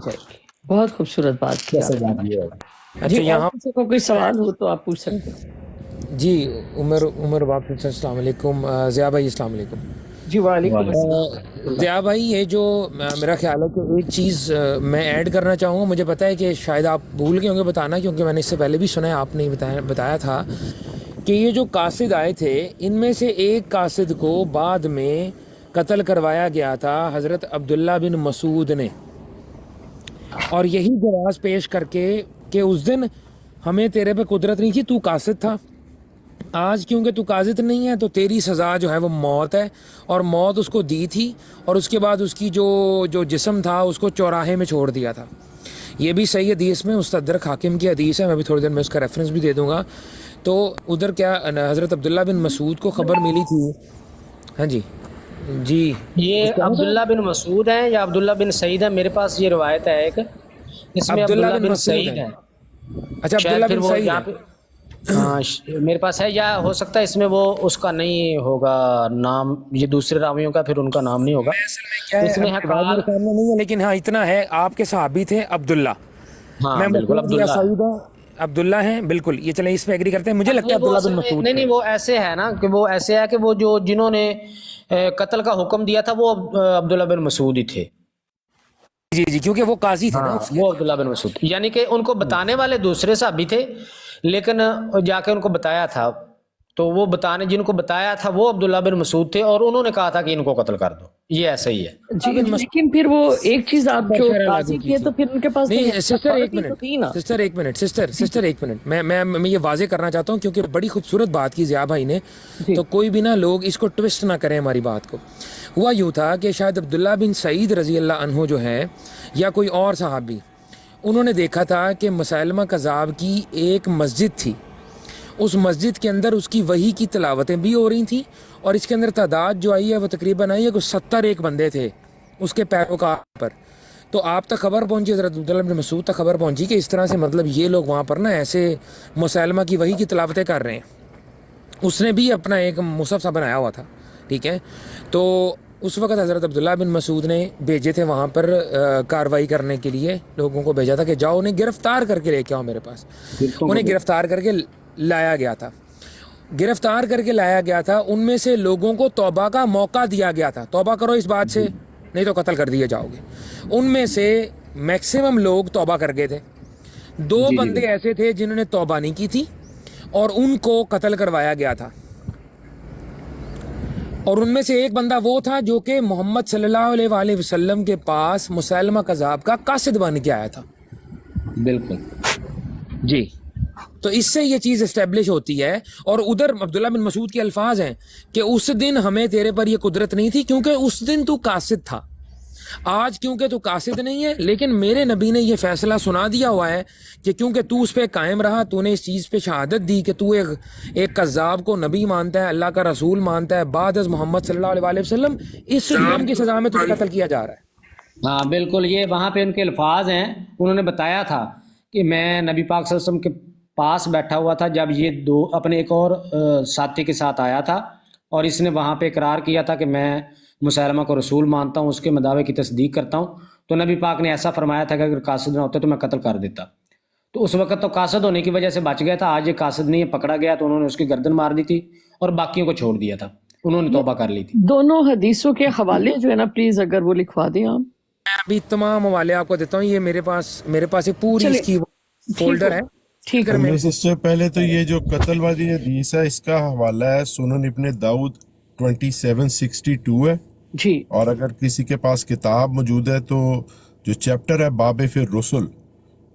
بہت خوبصورت بات کی. اچھا، یہاں کو کوئی سوال ہو تو آپ پوچھ سکتے ہیں. جی عمر واپس السلام علیکم. ضیاء بھائی السلام علیکم. جی وعلیکم السلام. ضیاء بھائی، یہ جو میرا خیال ہے کہ ایک چیز میں ایڈ کرنا چاہوں گا، مجھے پتہ ہے کہ شاید آپ بھول گئے ہوں گے بتانا، کیونکہ میں نے اس سے پہلے بھی سنا ہے، آپ نے بتایا تھا کہ یہ جو قاصد آئے تھے ان میں سے ایک قاصد کو بعد میں قتل کروایا گیا تھا حضرت عبداللہ بن مسعود نے، اور یہی جواز پیش کر کے کہ اس دن ہمیں تیرے پہ قدرت نہیں تھی, تو قاصد تھا. آج کیونکہ تو قاصد نہیں ہے تو تیری سزا جو ہے وہ موت ہے, اور موت اس کو دی تھی, اور اس کے بعد اس کی جو جسم تھا اس کو چوراہے میں چھوڑ دیا تھا. یہ بھی صحیح حدیث میں مستدرک حاکم کی حدیث ہے, میں بھی تھوڑی دیر میں اس کا ریفرنس بھی دے دوں گا. تو ادھر کیا حضرت عبداللہ بن مسعود کو خبر ملی تھی. ہاں جی جی, یہ عبداللہ بن مسعود ہیں یا عبداللہ بن سعید ہے؟ میرے پاس یہ روایت ہے ایک, اس میں عبداللہ بن سعید ہے. اچھا شاید عبداللہ پھر بن وہ سعید یہاں ہے. پہ میرے پاس ہے, یا ہو سکتا ہے اس میں وہ اس کا نہیں ہوگا نام, یہ دوسرے راویوں کا پھر ان کا نام نہیں ہوگا. اس میں ہے روایت میرے سامنے نہیں ہے, لیکن ہاں اتنا ہے, آپ کے صحابی تھے عبداللہ. ہاں بالکل عبداللہ عبداللہ. سعید ہے, عبداللہ ہیں بالکل. یہ چلیں اس پہ ایگری کرتے ہیں. مجھے لگتا ہے وہ عبداللہ بن اصل میں- مسعود نہیں وہ ایسے ہے نا کہ وہ ایسے ہے کہ وہ جنہوں نے قتل کا حکم دیا تھا وہ عبداللہ بن مسعود ہی تھے. جی کیونکہ وہ قاضی تھے نا. وہ عبداللہ بن مسعود, یعنی کہ ان کو بتانے والے دوسرے صحابی تھے, لیکن جا کے ان کو بتایا تھا, تو وہ جن کو بتایا تھا وہ عبداللہ بن مسعود تھے, اور انہوں نے کہا تھا کہ ان کو قتل کر دو. یہ ایسا ہی ہے. جی لیکن پھر وہ ایک چیز آپ جو قاضی کی ہے تو پھر ان کے پاس نہیں سسٹر ایک منٹ, سسٹر ایک منٹ, میں یہ واضح کرنا چاہتا ہوں کیونکہ بڑی خوبصورت بات کی ضیاء بھائی نے, تو کوئی بھی نا لوگ اس کو ٹوسٹ نہ کریں ہماری بات کو. ہوا یوں تھا کہ شاید عبداللہ بن سعید رضی اللہ عنہ جو ہے یا کوئی اور صحابی, انہوں نے دیکھا تھا کہ مسیلمہ کذاب کی ایک مسجد تھی, اس مسجد کے اندر اس کی وحی کی تلاوتیں بھی ہو رہی تھیں, اور اس کے اندر تعداد جو آئی ہے وہ تقریباً آئی ہے کوئی 70 بندے تھے اس کے پیروکار پر. تو آپ تک خبر پہنچی, حضرت عبداللہ بن مسعود تک خبر پہنچی کہ اس طرح سے مطلب یہ لوگ وہاں پر نا ایسے مسیلمہ کی وحی کی تلاوتیں کر رہے ہیں. اس نے بھی اپنا ایک مصحف سا بنایا ہوا تھا, ٹھیک ہے. تو اس وقت حضرت عبداللہ بن مسعود نے بھیجے تھے وہاں پر کارروائی کرنے کے لیے, لوگوں کو بھیجا تھا کہ جاؤ انہیں گرفتار کر کے لے کے آؤ میرے پاس. انہیں گرفتار کر کے لایا گیا تھا. ان میں سے لوگوں کو توبہ کا موقع دیا گیا تھا, توبہ کرو اس بات سے نہیں تو قتل کر دیے جاؤ گے. ان میں سے میکسیمم لوگ توبہ کر گئے تھے. 2 بندے ایسے تھے جنہوں نے توبہ نہیں کی تھی, اور ان کو قتل کروایا گیا تھا. اور ان میں سے ایک بندہ وہ تھا جو کہ محمد صلی اللہ علیہ وآلہ وسلم کے پاس مسیلمہ کذاب کا قاصد بن کے آیا تھا. بالکل جی. تو اس سے یہ چیز اسٹیبلش ہوتی ہے. اور ادھر عبداللہ بن مسعود کے الفاظ ہیں کہ اس دن ہمیں تیرے پر یہ قدرت نہیں تھی کیونکہ اس دن تو قاصد تھا. آج کیونکہ تو قاصد نہیں ہے, لیکن میرے نبی نے یہ فیصلہ سنا دیا ہوا ہے کہ کیونکہ تو اس پہ قائم رہا, تو نے اس چیز پہ شہادت دی کہ تو ایک کذاب کو نبی مانتا ہے, اللہ کا رسول مانتا ہے بعد از محمد صلی اللہ علیہ وسلم, اس جرم کی سزا میں تجھے قتل کیا جا رہا ہے. ہاں بالکل, یہ وہاں پہ ان کے الفاظ ہیں. انہوں نے بتایا تھا کہ میں نبی پاک صلی اللہ علیہ وسلم کے پاس بیٹھا ہوا تھا جب یہ 2 اپنے ایک اور ساتھی کے ساتھ آیا تھا, اور اس نے وہاں پہ اقرار کیا تھا کہ میں مسیلمہ کو رسول مانتا ہوں, اس کے مداوے کی تصدیق کرتا ہوں. تو نبی پاک نے ایسا فرمایا تھا کہ اگر قاصد نہ ہوتے تو میں قتل کر دیتا. تو اس وقت تو قاصد ہونے کی وجہ سے بچ گیا تھا. آج یہ قاصد نہیں ہے, پکڑا گیا تو انہوں نے اس کی گردن مار دی تھی اور باقیوں کو چھوڑ دیا تھا. انہوں نے توبہ کر لی تھی. دونوں حدیثوں کے حوالے جو ہے نا پلیز اگر وہ لکھوا دیں آپ. میں ابھی تمام حوالے آپ کو دیتا ہوں. یہ میرے پاس ایک پوری اس کی فولڈر ہے. ٹھیک ہے سسٹر, پہلے تو یہ جو قتل والی حدیث ہے اس کا حوالہ ہے سنن ابن داؤد 2762 ہے جی. اور اگر کسی کے پاس کتاب موجود ہے تو جو چیپٹر ہے باب فی الرسل,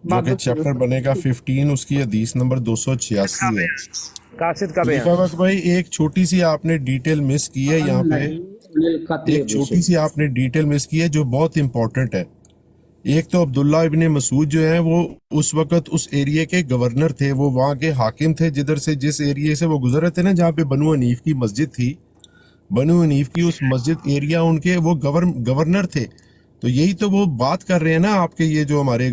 جو کہ چیپٹر بنے گا 15, اس کی حدیث نمبر 286 ہے. قاصد کا بیان. خلیفہ وقت بھائی ایک چھوٹی سی آپ نے ڈیٹیل مس کی ہے یہاں پہ, ایک چھوٹی سی آپ نے ڈیٹیل مس کی ہے جو بہت امپورٹنٹ ہے. ایک تو عبداللہ ابن مسعود جو ہیں وہ اس وقت اس ایریے کے گورنر تھے, وہ وہاں کے حاکم تھے جس ایریے سے وہ گزر رہے تھے نا, جہاں پہ بنو حنیف کی مسجد تھی, بنو حنیف کی اس مسجد ایریا ان کے وہ گورنر تھے. تو یہی تو وہ بات کر رہے ہیں نا آپ کے یہ جو ہمارے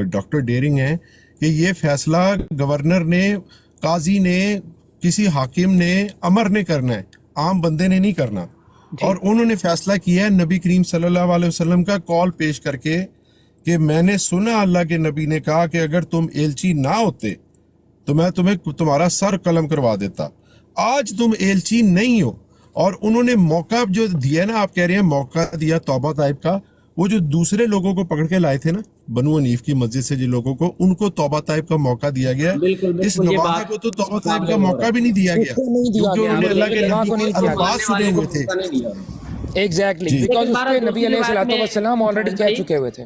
ڈاکٹر ڈیرنگ ہیں کہ یہ فیصلہ گورنر نے, قاضی نے, کسی حاکم نے, امر نے کرنا ہے, عام بندے نے نہیں کرنا. اور انہوں نے فیصلہ کیا ہے نبی کریم صلی اللہ علیہ وسلم کا کال پیش کر کے کہ میں نے سنا اللہ کے نبی نے کہا کہ اگر تم ایلچی نہ ہوتے تو میں تمہیں تمہارا سر قلم کروا دیتا. آج تم ایلچی نہیں ہو, اور انہوں نے موقع جو دیا نا, آپ کہہ رہے ہیں موقع دیا توبہ طائب کا, وہ جو دوسرے لوگوں کو پکڑ کے لائے تھے نا بنو حنیف کی مسجد سے, جن لوگوں کو, ان کو توبہ طائب کا موقع دیا گیا. اس نواحہ کو تو توبہ طائب کا موقع بھی نہیں دیا گیا کیونکہ انہوں نے اللہ کے نبی کے الفاظ سنے ہوئے تھے. ایگزیکٹلی, بیکاز اس پہ نبی علیہ الصلوۃ والسلام آلریڈی کہہ چکے ہوئے تھے.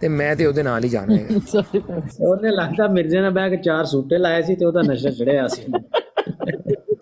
ਤੇ ਮੈਂ ਤੇ ਉਹਦੇ ਨਾਲ ਹੀ ਜਾਣਾ ਹੈ। ਉਹਨੇ ਲੱਗਦਾ ਮਿਰਜ਼ੇ ਨਾਲ ਬਹਿ ਕੇ 4 ਸੂਟੇ ਲਾਏ ਸੀ ਤੇ ਉਹਦਾ ਨਸ਼ਾ ਚੜਿਆ ਸੀ।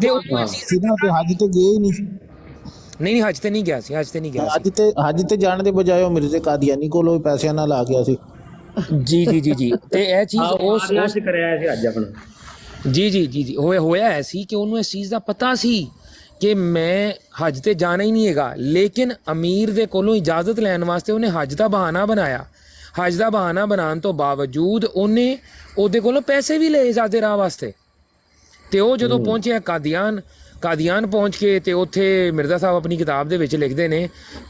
ਤੇ ਉਹ ਸਿੱਧਾ ਤੇ ਹੱਜ ਤੇ ਗਏ ਹੀ ਨਹੀਂ। ਨਹੀਂ ਹਜ ਤੇ ਨਹੀਂ ਗਿਆ ਸੀ, ਹਜ ਤੇ ਨਹੀਂ ਗਿਆ ਸੀ। ਹੱਜ ਤੇ ਜਾਣ ਦੇ ਬਜਾਏ ਉਹ ਮਿਰਜ਼ੇ ਕਾਦੀਆਨੀ ਕੋਲੋਂ ਪੈਸਿਆਂ ਨਾਲ ਆ ਗਿਆ ਸੀ। ਜੀ ਤੇ ਇਹ ਚੀਜ਼ ਉਸ ਕਰਿਆ ਸੀ ਅੱਜ ਆਪਣਾ। ਜੀ ਹੋਇਆ ਐਸੀ ਕਿ ਉਹਨੂੰ ਇਸ ਚੀਜ਼ ਦਾ ਪਤਾ ਸੀ ਕਿ ਮੈਂ ਹਜ ਤੇ ਜਾਣਾ ਹੀ ਨਹੀਂ ਹੈਗਾ, ਲੇਕਿਨ ਅਮੀਰ ਦੇ ਕੋਲੋਂ ਇਜਾਜ਼ਤ ਲੈਣ ਵਾਸਤੇ ਉਹਨੇ ਹਜ ਦਾ ਬਹਾਨਾ ਬਣਾਇਆ। ਹਜ ਦਾ ਬਹਾਨਾ ਬਣਾਉਣ ਤੋਂ ਬਾਵਜੂਦ ਉਹਨੇ ਉਹਦੇ ਕੋਲੋਂ ਪੈਸੇ ਵੀ ਲਏ ਇਜਾਜ਼ੇ ਰਾਹ ਵਾਸਤੇ। ਤੇ ਉਹ ਜਦੋਂ ਪਹੁੰਚਿਆ ਕਾਦੀਆਨ ਪਹੁੰਚ ਕੇ, ਤੇ ਉੱਥੇ ਮਿਰਜ਼ਾ ਸਾਹਿਬ ਆਪਣੀ ਕਿਤਾਬ ਦੇ ਵਿੱਚ ਲਿਖਦੇ ਨੇ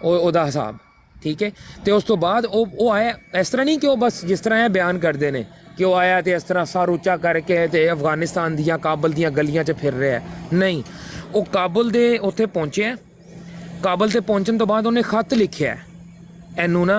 ਉਹਦਾ ਹਿਸਾਬ, ਠੀਕ ਹੈ। ਤੇ ਉਸ ਤੋਂ ਬਾਅਦ ਉਹ ਆਇਆ ਇਸ ਤਰ੍ਹਾਂ ਨਹੀਂ ਕਿ ਉਹ ਬਸ ਜਿਸ ਤਰ੍ਹਾਂ ਇਹ ਬਿਆਨ ਕਰਦੇ ਨੇ ਕਿ ਉਹ ਆਇਆ ਤੇ ਇਸ ਤਰ੍ਹਾਂ ਸਰ ਉੱਚਾ ਕਰਕੇ ਤੇ ਅਫਗਾਨਿਸਤਾਨ ਦੀਆਂ ਕਾਬਲ ਦੀਆਂ ਗਲੀਆਂ 'ਚ ਫਿਰ ਰਿਹਾ, ਨਹੀਂ। ਉਹ ਕਾਬਲ ਦੇ ਉੱਥੇ ਪਹੁੰਚਿਆ, ਕਾਬਲ ਤੇ ਪਹੁੰਚਣ ਤੋਂ ਬਾਅਦ ਉਹਨੇ ਖੱਤ ਲਿਖਿਆ ਇਹਨੂੰ ਨਾ,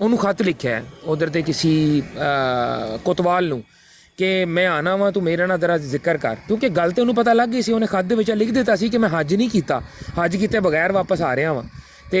ਉਹਨੂੰ ਖੱਤ ਲਿਖਿਆ ਉਧਰ ਦੇ ਕਿਸੇ ਕੋਤਵਾਲ ਨੂੰ ਕਿ ਮੈਂ ਆਣਾ ਵਾ, ਤੂੰ ਮੇਰੇ ਨਾਲ ਜ਼ਰਾ ਜ਼ਿਕਰ ਕਰ, ਕਿਉਂਕਿ ਗੱਲ ਤੇ ਉਹਨੂੰ ਪਤਾ ਲੱਗ ਗਈ ਸੀ। ਉਹਨੇ ਖੱਤ ਦੇ ਵਿੱਚ ਲਿਖ ਦਿੱਤਾ ਸੀ ਕਿ ਮੈਂ ਹੱਜ ਨਹੀਂ ਕੀਤਾ, ਹੱਜ ਕੀਤੇ ਬਗੈਰ ਵਾਪਸ ਆ ਰਿਹਾ ਵਾਂ, ਤੇ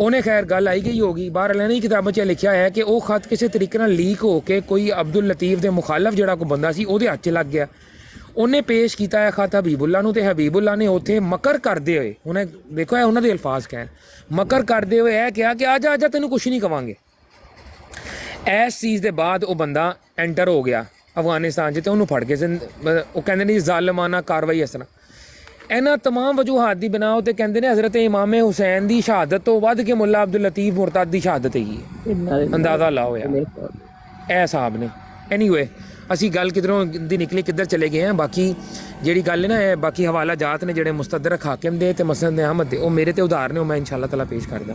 ਉਹਨੇ ਖੈਰ ਗੱਲ ਆਈ ਗਈ ਹੋਗੀ, ਬਾਹਰ ਵਾਲਿਆਂ ਨੇ ਕਿਤਾਬਾਂ 'ਚ ਲਿਖਿਆ ਹੈ ਕਿ ਉਹ ਖੱਤ ਕਿਸੇ ਤਰੀਕੇ ਨਾਲ ਲੀਕ ਹੋ ਕੇ ਕੋਈ ਅਬਦੁਲ ਲਤੀਫ ਦੇ ਮੁਖਾਲਫ ਜਿਹੜਾ ਕੋਈ ਬੰਦਾ ਸੀ ਉਹਦੇ ਹੱਥ 'ਚ ਲੱਗ ਗਿਆ। ਉਹਨੇ ਪੇਸ਼ ਕੀਤਾ ਹੈ ਖਾਤਾ ਹਬੀਬੁੱਲਾ ਨੂੰ, ਤੇ ਹਬੀਬੁੱਲਾ ਨੇ ਉੱਥੇ ਮਕਰ ਕਰਦੇ ਹੋਏ, ਉਹਨੇ ਦੇਖੋ ਇਹ ਉਹਨਾਂ ਦੇ ਅਲਫਾਜ਼ ਕਹਿਣ, ਮਕਰ ਕਰਦੇ ਹੋਏ ਇਹ ਕਿਹਾ ਕਿ ਆਜਾ ਆਜਾ ਤੈਨੂੰ ਕੁਛ ਨਹੀਂ ਕਵਾਂਗੇ। ਇਸ ਚੀਜ਼ ਦੇ ਬਾਅਦ ਉਹ ਬੰਦਾ ਐਂਟਰ ਹੋ ਗਿਆ ਅਫਗਾਨਿਸਤਾਨ 'ਚ, ਤੇ ਉਹਨੂੰ ਫੜ ਕੇ ਉਹ ਕਹਿੰਦੇ ਨੇ ਜ਼ਾਲਮਾਨਾ ਕਾਰਵਾਈ ਇਸ ਤਰ੍ਹਾਂ। ਇਹਨਾਂ ਤਮਾਮ ਵਜੂਹਾਤ ਦੀ ਬਿਨਾ ਉੱਤੇ ਕਹਿੰਦੇ ਨੇ ਹਜ਼ਰਤ ਇਮਾਮ ਹੁਸੈਨ ਦੀ ਸ਼ਹਾਦਤ ਤੋਂ ਵੱਧ ਕੇ ਮੁੱਲਾ ਅਬਦੁਲ ਲਤੀਫ ਮੁਰਤਦ ਦੀ ਸ਼ਹਾਦਤ ਹੈਗੀ ਹੈ। ਅੰਦਾਜ਼ਾ ਲਾਓ ਯਾਰ ਇਹ ਹਿਸਾਬ ਨੇ। ਐਨੀਵੇ ਅਸੀਂ ਗੱਲ ਕਿਧਰੋਂ ਦੀ ਨਿਕਲੀ ਕਿੱਧਰ ਚਲੇ ਗਏ ਹਾਂ। ਬਾਕੀ ਜਿਹੜੀ ਗੱਲ ਹੈ ਨਾ, ਇਹ ਬਾਕੀ ਹਵਾਲਾ ਜਾਤ ਨੇ ਜਿਹੜੇ ਮੁਸਤਦਰਕ ਹਾਕਿਮ ਦੇ ਤੇ ਮਸਨਦ ਅਹਿਮਦ ਦੇ, ਉਹ ਮੇਰੇ ਤੇ ਉਧਾਰ ਨੇ, ਉਹ ਮੈਂ ਇੰਸ਼ਾਅੱਲਾਹ ਤਾਲਾ ਪੇਸ਼ ਕਰਦਾ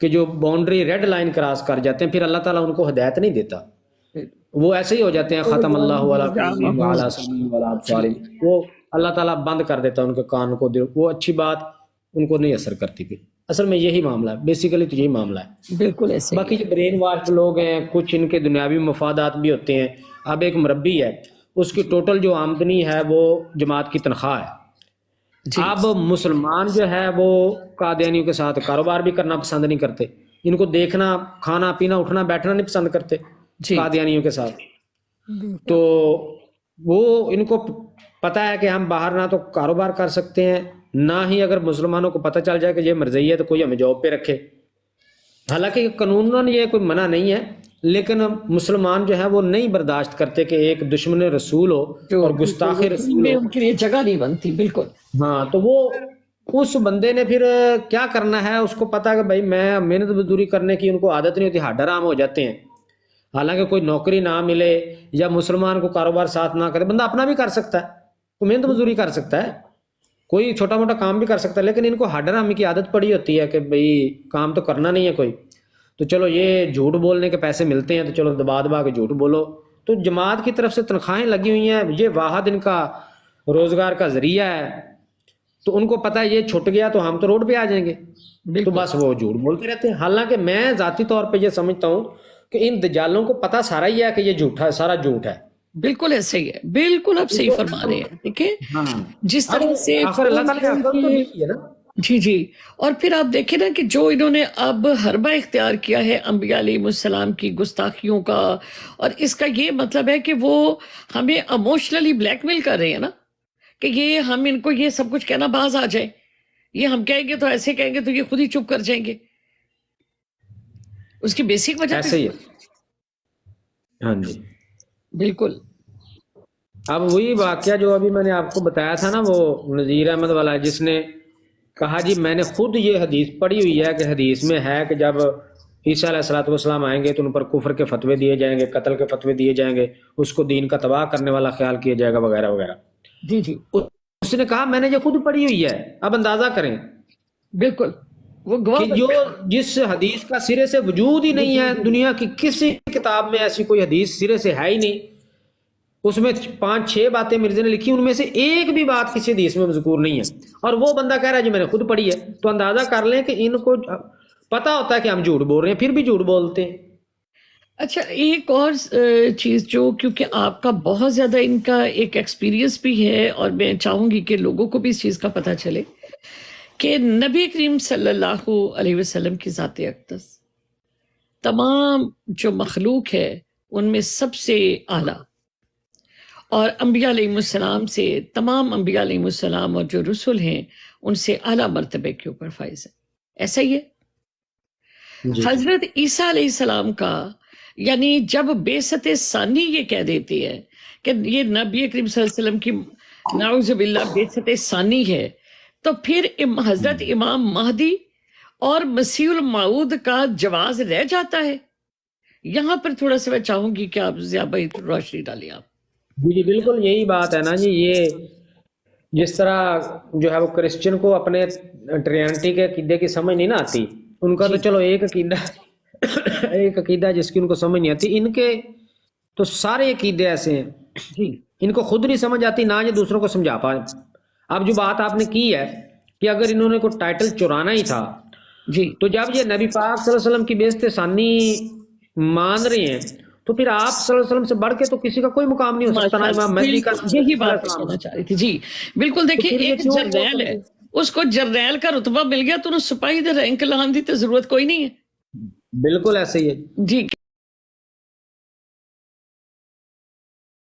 کہ جو باؤنڈری ریڈ لائن کراس کر جاتے ہیں پھر اللہ تعالیٰ ان کو ہدایت نہیں دیتا، وہ ایسے ہی ہو جاتے ہیں ختم اللہ علی قلوبہم وعلی سمعہم وعلی ابصارہم، وہ اللہ تعالیٰ بند کر دیتا ہے ان کے کان کو، وہ اچھی بات ان کو نہیں اثر کرتی۔ پھر اصل میں یہی معاملہ ہے، بیسیکلی تو یہی معاملہ ہے۔ بالکل ایسے باقی جو برین واش لوگ ہیں کچھ ان کے دنیاوی مفادات بھی ہوتے ہیں۔ اب ایک مربی ہے، اس کی ٹوٹل جو آمدنی ہے وہ جماعت کی تنخواہ ہے۔ اب مسلمان جو ہے وہ قادیانیوں کے ساتھ کاروبار بھی کرنا پسند نہیں کرتے، ان کو دیکھنا، کھانا پینا، اٹھنا بیٹھنا نہیں پسند کرتے قادیانیوں کے ساتھ۔ تو وہ ان کو پتہ ہے کہ ہم باہر نہ تو کاروبار کر سکتے ہیں، نہ ہی اگر مسلمانوں کو پتہ چل جائے کہ یہ مرضی ہے تو کوئی ہمیں جاب پہ رکھے۔ حالانکہ قانوناً یہ کوئی منع نہیں ہے، لیکن مسلمان جو ہے وہ نہیں برداشت کرتے کہ ایک دشمن رسول ہو اور گستاخ رسول ہو، ان کے لیے جگہ نہیں بنتی۔ بالکل ہاں، تو وہ اس بندے نے پھر کیا کرنا ہے، اس کو پتا کہ بھائی میں محنت مزدوری کرنے کی ان کو عادت نہیں ہوتی، ہڈ حرام ہو جاتے ہیں۔ حالانکہ کوئی نوکری نہ ملے یا مسلمان کو کاروبار ساتھ نہ کرے، بندہ اپنا بھی کر سکتا ہے، کوئی محنت مزدوری کر سکتا ہے، کوئی چھوٹا موٹا کام بھی کر سکتا ہے، لیکن ان کو ہڈ حرامی کی عادت پڑی ہوتی ہے کہ بھئی کام تو کرنا نہیں ہے کوئی، تو چلو یہ جھوٹ بولنے کے پیسے ملتے ہیں تو چلو دبا دبا کے جھوٹ بولو۔ تو جماعت کی طرف سے تنخواہیں لگی ہوئی ہیں، یہ واحد ان کا روزگار کا ذریعہ ہے، تو ان کو پتہ ہے یہ چھٹ گیا تو ہم تو روڈ پہ آ جائیں گے، تو بس وہ جھوٹ بولتے رہتے ہیں۔ حالانکہ میں ذاتی طور پہ یہ سمجھتا ہوں کہ ان دجالوں کو پتہ سارا ہی ہے کہ یہ جھوٹا ہے، سارا جھوٹ ہے۔ بالکل ایسے ہی ہے، بالکل آپ صحیح فرما رہے ہیں۔ دیکھیں جس طرح سے آخر اللہ تعالیٰ نے عقل تو دی ہے نا۔ جی اور پھر آپ دیکھیں نا کہ جو انہوں نے اب حربہ اختیار کیا ہے انبیاء علیہ السلام کی گستاخیوں کا، اور اس کا یہ مطلب ہے کہ وہ ہمیں ایموشنلی بلیک میل کر رہے ہیں نا، کہ یہ ہم ان کو یہ سب کچھ کہنا باز آ جائے، یہ ہم کہیں گے تو ایسے کہیں گے تو یہ خود ہی چپ کر جائیں گے۔ اس کی بیسک وجہ ایسے ہی ہے، ہاں جی بالکل۔ اب وہی واقعہ جو ابھی میں نے آپ کو بتایا تھا نا، وہ نذیر احمد والا، جس نے کہا جی میں نے خود یہ حدیث پڑھی ہوئی ہے کہ حدیث میں ہے کہ جب عیسیٰ علیہ السلام آئیں گے تو ان پر کفر کے فتوے دیے جائیں گے، قتل کے فتوے دیے جائیں گے، اس کو دین کا تباہ کرنے والا خیال کیا جائے گا وغیرہ وغیرہ۔ جی اس نے کہا میں نے یہ خود پڑھی ہوئی ہے، اب اندازہ کریں بالکل وہ کہ جو جس حدیث کا سرے سے وجود ہی نہیں ہے، دنیا کی کسی کتاب میں ایسی کوئی حدیث سرے سے ہے ہی نہیں، اس میں 5-6 باتیں مرزا نے لکھی، ان میں سے ایک بھی بات کسی حدیث میں مذکور نہیں ہے، اور وہ بندہ کہہ رہا ہے جی میں نے خود پڑھی ہے۔ تو اندازہ کر لیں کہ ان کو پتا ہوتا ہے کہ ہم جھوٹ بول رہے ہیں، پھر بھی جھوٹ بولتے ہیں۔ اچھا ایک اور چیز جو، کیونکہ آپ کا بہت زیادہ ان کا ایک ایکسپیرینس بھی ہے اور میں چاہوں گی کہ لوگوں کو بھی اس چیز کا پتہ چلے کہ نبی کریم صلی اللہ علیہ وسلم کی ذات اقدس تمام جو مخلوق ہے ان میں سب سے اعلیٰ، اور انبیاء علیہ السلام سے، تمام انبیاء علیہ السلام اور جو رسول ہیں ان سے اعلیٰ مرتبے کے اوپر فائز ہے، ایسا ہی ہے؟ حضرت عیسیٰ علیہ السلام کا یعنی جب بعثت ثانی یہ کہہ دیتی ہے کہ یہ نبی کریم صلی اللہ علیہ وسلم کی نعوذ باللہ بعثت ثانی ہے، تو پھر حضرت امام مہدی اور مسیح الموعود کا جواز رہ جاتا ہے۔ یہاں پر تھوڑا سا میں چاہوں گی کہ آپ ضیاء بھائی روشنی ڈالیے آپ۔ جی بالکل یہی بات ہے نا جی، یہ جس طرح جو ہے وہ کرسچن کو اپنے ٹرینٹی کے عقیدے کی سمجھ نہیں نہ آتی، ان کا تو چلو ایک عقیدہ جس کی ان کو سمجھ نہیں آتی، ان کے تو سارے عقیدے ایسے ہیں ان کو خود نہیں سمجھ آتی، نہ یہ دوسروں کو سمجھا پائے۔ اب جو بات آپ نے کی ہے کہ اگر انہوں نے کوئی ٹائٹل چرانا ہی تھا تو جب یہ نبی پاک صلی اللہ علیہ وسلم کی بعثت ثانی مان رہے ہیں تو پھر آپ صلی اللہ علیہ وسلم سے بڑھ کے تو کسی کا کوئی مقام نہیں ہو سکتا، نہ امام مہدی کا۔ یہی بات کہنا چاہ رہی تھی جی بالکل۔ دیکھیں ایک جرنیل ہے، اس کو جرنیل کا رتبہ مل گیا تو انہوں سپاہی دے رینک لان دی تو ضرورت کوئی نہیں ہے۔ بالکل ایسے ہی ہے جی۔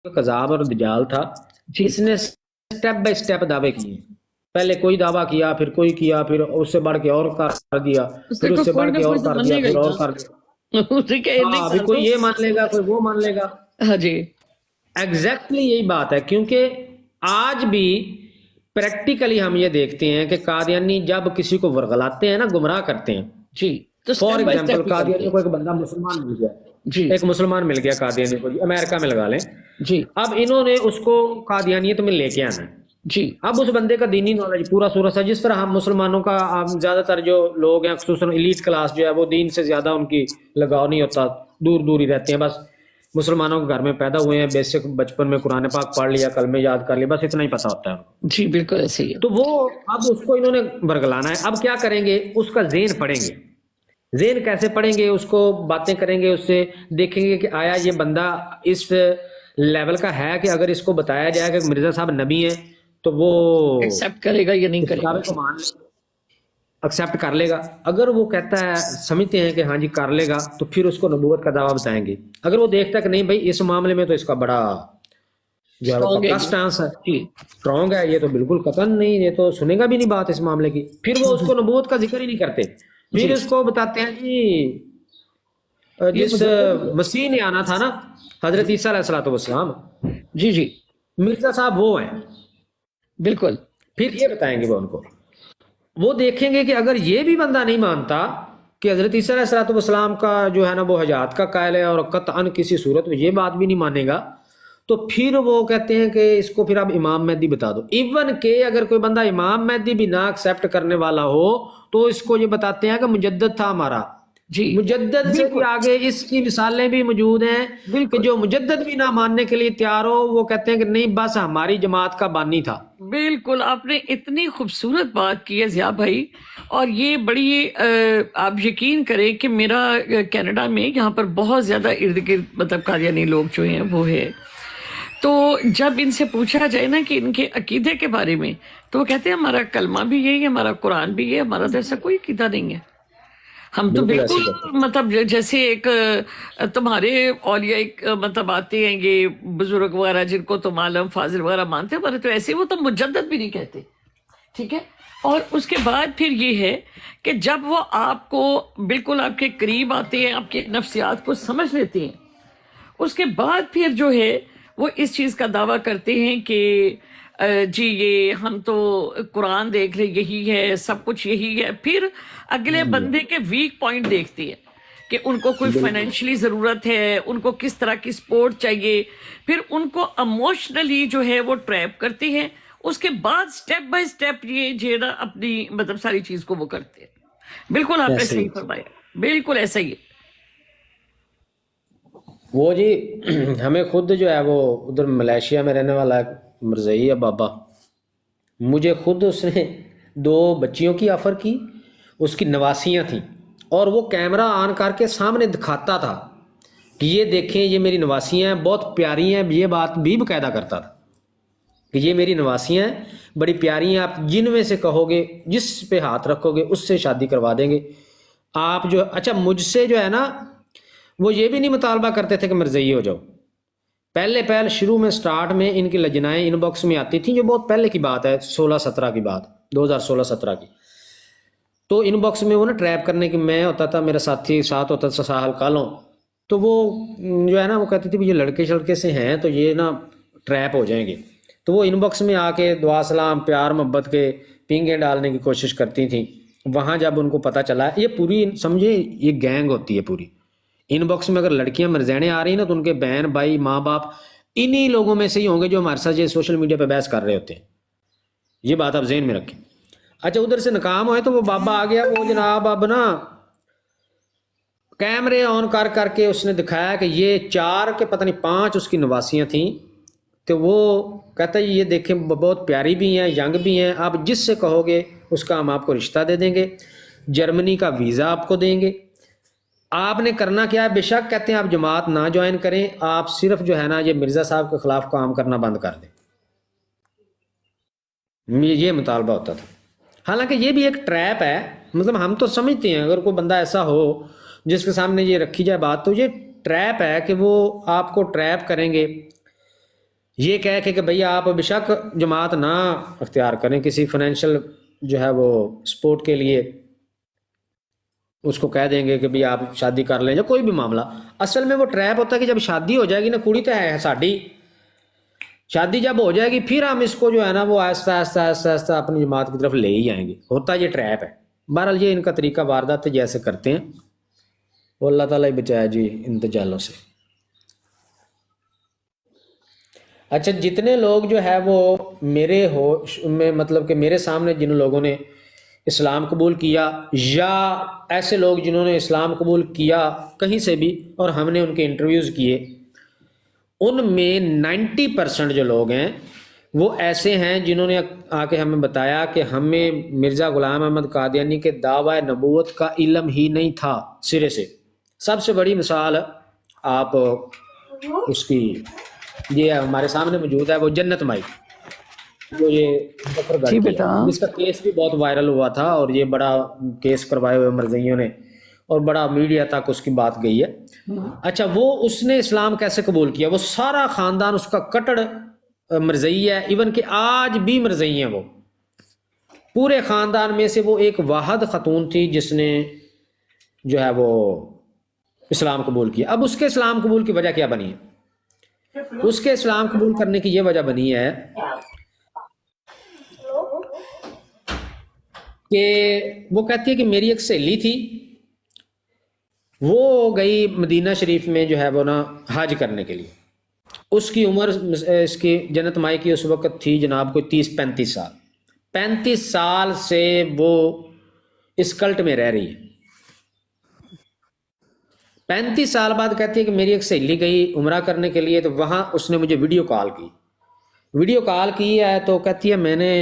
کذاب اور دجال تھا، اس نے سٹیپ بائی سٹیپ دعوے کیے، پہلے کوئی دعویٰ کیا، پھر کوئی کیا، پھر اس سے بڑھ کے اور کر دیا، پھر اس سے بڑھ کے اور کر دیا، پھر اور کر دیا۔ ابھی کوئی یہ مان لے گا، کوئی وہ مان لے گا۔ ہاں جی ایگزیکٹلی یہی بات ہے، کیونکہ آج بھی پریکٹیکلی ہم یہ دیکھتے ہیں کہ قادیانی جب کسی کو ورغلاتے ہیں نا، گمراہ کرتے ہیں جی، فار ایگزامپل قادیانی کو ایک بندہ مسلمان مل گیا جی، ایک مسلمان مل گیا قادیانی کو، امریکہ میں لگا لیں جی، اب انہوں نے اس کو قادیانیت میں لے کے آنا ہے، جی اب اس بندے کا دینی نالج پورا سورا سا، جس طرح ہم مسلمانوں کا زیادہ تر جو لوگ ہیں خصوصاً ایلیٹ کلاس جو ہے وہ دین سے زیادہ ان کی لگاؤ نہیں ہوتا، دور دور ہی رہتے ہیں، بس مسلمانوں کے گھر میں پیدا ہوئے ہیں، بیسک بچپن میں قرآن پاک پڑھ لیا، کلمے یاد کر لیا، بس اتنا ہی پتہ ہوتا ہے۔ جی بالکل ایسے ہی ہے۔ تو وہ اب اس کو انہوں نے برگلانا ہے، اب کیا کریں گے، اس کا ذہن پڑھیں گے۔ ذہن کیسے پڑھیں گے، اس کو باتیں کریں گے، اس سے دیکھیں گے کہ آیا یہ بندہ اس لیول کا ہے کہ اگر اس کو بتایا جائے کہ مرزا صاحب نبی ہیں تو وہ ایکسیپٹ کرے گا یا نہیں اس کرے گا؟ دعوے کو مان لے، ایکسیپٹ کر لے گا۔ اگر وہ کہتا ہے، سمجھتے ہیں کہ ہاں جی کر لے گا، تو پھر اس کو نبوت کا دعویٰ بتائیں گے۔ اگر وہ دیکھتا ہے کہ نہیں بھائی اس معاملے میں تو اس کا بڑا جو ہے وہ Strong ہے پکا یہ۔ سٹانس ہے، جی اسٹرانگ ہے، یہ تو بالکل قطعاً نہیں، یہ تو سنے گا بھی نہیں بات اس معاملے کی، پھر وہ اس کو نبوت کا ذکر ہی نہیں کرتے، پھر اس کو بتاتے ہیں جی جس مسیح نے آنا تھا نا، حضرت عیسیٰ علیہ الصلوۃ والسلام، جی جی مرزا صاحب وہ ہیں، بالکل۔ پھر یہ بتائیں گے وہ ان کو۔ وہ دیکھیں گے کہ اگر یہ بھی بندہ نہیں مانتا کہ حضرت عیسیٰ علیہ الصلوۃ والسلام کا جو ہے نا وہ حجات کا قائل ہے اور قطعاً کسی صورت میں یہ بات بھی نہیں مانے گا، تو پھر وہ کہتے ہیں کہ اس کو پھر آپ امام مہدی بتا دو۔ ایون کہ اگر کوئی بندہ امام مہدی بھی نہ ایکسیپٹ کرنے والا ہو تو اس کو یہ بتاتے ہیں کہ مجدد تھا ہمارا، جی مجدد سے بھی آگے اس کی مثالیں بھی موجود ہیں کہ جو مجدد بھی نہ ماننے کے لیے تیار ہو، وہ کہتے ہیں کہ نہیں بس ہماری جماعت کا بانی تھا۔ بالکل، آپ نے اتنی خوبصورت بات کی ہے ضیاء بھائی، اور یہ بڑی آپ یقین کریں کہ میرا کینیڈا میں یہاں پر بہت زیادہ ارد گرد مطلب قادیانی لوگ جو ہیں وہ ہے، تو جب ان سے پوچھا جائے نا کہ ان کے عقیدے کے بارے میں، تو وہ کہتے ہیں ہمارا کلمہ بھی یہ ہے، ہمارا قرآن بھی یہ، ہمارا تو ایسا کوئی عقیدہ نہیں ہے۔ ہم تو بالکل ایسی بالکل بات ہے۔ مطلب جیسے ایک تمہارے اولیاء ایک مطلب آتے ہیں یہ بزرگ وغیرہ جن کو تم عالم فاضل وغیرہ مانتے ہیں، ہمارے تو ایسے وہ تو مجدد بھی نہیں کہتے، ٹھیک ہے۔ اور اس کے بعد پھر یہ ہے کہ جب وہ آپ کو بالکل آپ کے قریب آتے ہیں، آپ کے نفسیات کو سمجھ لیتے ہیں، اس کے بعد پھر جو ہے وہ اس چیز کا دعویٰ کرتے ہیں کہ جی یہ ہم تو قرآن دیکھ لیں یہی ہے، سب کچھ یہی ہے۔ پھر اگلے بندے کے ویک پوائنٹ دیکھتے ہیں کہ ان کو کوئی فائنینشلی ضرورت ہے، ان کو کس طرح کی سپورٹ چاہیے، پھر ان کو اموشنلی جو ہے وہ ٹریپ کرتے ہیں، اس کے بعد سٹیپ بائی سٹیپ یہ جو ہے نا اپنی مطلب ساری چیز کو وہ کرتے ہیں۔ بالکل آپ نے ایسے ہی صحیح فرمایا، بالکل ایسا ہی ہے۔ وہ جی ہمیں خود جو ہے وہ ادھر ملیشیا میں رہنے والا مرزئی ہے بابا، مجھے خود اس نے 2 بچیوں کی آفر کی، اس کی نواسیاں تھیں، اور وہ کیمرہ آن کر کے سامنے دکھاتا تھا کہ یہ دیکھیں یہ میری نواسیاں ہیں، بہت پیاری ہیں، یہ بات بھی باقاعدہ کرتا تھا کہ یہ میری نواسیاں ہیں، بڑی پیاری ہیں، آپ جن میں سے کہو گے، جس پہ ہاتھ رکھو گے اس سے شادی کروا دیں گے آپ۔ جو اچھا مجھ سے جو ہے نا وہ یہ بھی نہیں مطالبہ کرتے تھے کہ مرزئی ہو جاؤ، پہلے شروع میں سٹارٹ میں ان کی لجنائیں ان باکس میں آتی تھیں، جو بہت پہلے کی بات ہے، 16-17 کی بات، 2016-17 کی، تو ان باکس میں وہ نا ٹریپ کرنے کی، میں ہوتا تھا، میرا ساتھی ساتھ ہوتا تھا ساحل کالوں، تو وہ جو ہے نا وہ کہتی تھی یہ لڑکے سے ہیں تو یہ نا ٹریپ ہو جائیں گے، تو وہ ان باکس میں آ کے دعا سلام پیار محبت کے پینگیں ڈالنے کی کوشش کرتی تھیں۔ وہاں جب ان کو پتہ چلا، یہ پوری سمجھے یہ گینگ ہوتی ہے پوری، ان باکس میں اگر لڑکیاں مرزینے آ رہی ہیں نا تو ان کے بہن بھائی ماں باپ انہی لوگوں میں سے ہی ہوں گے جو ہمارے ساتھ یہ سوشل میڈیا پہ بحث کر رہے ہوتے ہیں، یہ بات آپ ذہن میں رکھیں۔ اچھا ادھر سے ناکام ہوئے تو وہ بابا آ گیا، وہ جناب اب نا کیمرے آن کر کے اس نے دکھایا کہ یہ 4 کے پتہ نہیں 5 اس کی نواسیاں تھیں، تو وہ کہتا ہے یہ دیکھیں بہت پیاری بھی ہیں، ینگ بھی ہیں، آپ جس سے کہو گے اس کا ہم آپ کو رشتہ دے دیں گے، جرمنی کا ویزا آپ کو دیں گے، آپ نے کرنا کیا ہے، بے شک کہتے ہیں آپ جماعت نہ جوائن کریں، آپ صرف جو ہے نا یہ مرزا صاحب کے خلاف کام کرنا بند کر دیں، یہ مطالبہ ہوتا تھا۔ حالانکہ یہ بھی ایک ٹریپ ہے، مطلب ہم تو سمجھتے ہیں اگر کوئی بندہ ایسا ہو جس کے سامنے یہ رکھی جائے بات، تو یہ ٹریپ ہے کہ وہ آپ کو ٹریپ کریں گے، یہ کہہ کے کہ بھئی آپ بے شک جماعت نہ اختیار کریں، کسی فائنینشیل جو ہے وہ سپورٹ کے لیے اس کو کہہ دیں گے کہ بھئی آپ شادی کر لیں یا کوئی بھی معاملہ۔ اصل میں وہ ٹریپ ہوتا ہے کہ جب شادی ہو جائے گی نا، کڑی تو ہے ساڈی، شادی جب ہو جائے گی پھر ہم اس کو جو ہے نا وہ آہستہ آہستہ اپنی جماعت کی طرف لے ہی جائیں گے، ہوتا یہ ٹریپ ہے۔ بہرحال یہ ان کا طریقہ واردات جیسے کرتے ہیں، وہ اللہ تعالیٰ ہی بچایا جی ان تجالوں سے۔ اچھا جتنے لوگ جو ہے وہ میرے ہوش میں مطلب کہ میرے سامنے جن لوگوں نے اسلام قبول کیا یا ایسے لوگ جنہوں نے اسلام قبول کیا کہیں سے بھی اور ہم نے ان کے انٹرویوز کیے، ان میں 90% جو لوگ ہیں وہ ایسے ہیں جنہوں نے آ کے ہمیں بتایا کہ ہمیں مرزا غلام احمد قادیانی کے دعوی نبوت کا علم ہی نہیں تھا سرے سے۔ سب سے بڑی مثال آپ اس کی یہ ہمارے سامنے موجود ہے، وہ جنت مائی جو یہ ظفر گڑھ جی کی ہے، بیٹا، جس کا کیس بھی بہت وائرل ہوا تھا اور یہ بڑا کیس کروائے ہوئے مرزائیوں نے اور بڑا میڈیا تک اس کی بات گئی ہے۔ اچھا وہ اس نے اسلام کیسے قبول کیا؟ وہ سارا خاندان اس کا کٹڑ مرزئی ہے، ایون کہ آج بھی مرزئی ہیں۔ وہ پورے خاندان میں سے وہ ایک واحد خاتون تھی جس نے جو ہے وہ اسلام قبول کیا۔ اب اس کے اسلام قبول کی وجہ کیا بنی ہے؟ اس کے اسلام قبول کرنے کی یہ وجہ بنی ہے کہ وہ کہتی ہے کہ میری ایک سہیلی تھی، وہ گئی مدینہ شریف میں جو ہے وہ نا حج کرنے کے لیے۔ اس کی عمر اس کی جنت مائی کی اس وقت تھی جناب کوئی 30-35 سال۔ 35 سال سے وہ اس کلٹ میں رہ رہی ہے۔ 35 سال بعد کہتی ہے کہ میری ایک سہیلی گئی عمرہ کرنے کے لیے، تو وہاں اس نے مجھے ویڈیو کال کی ہے، تو کہتی ہے میں نے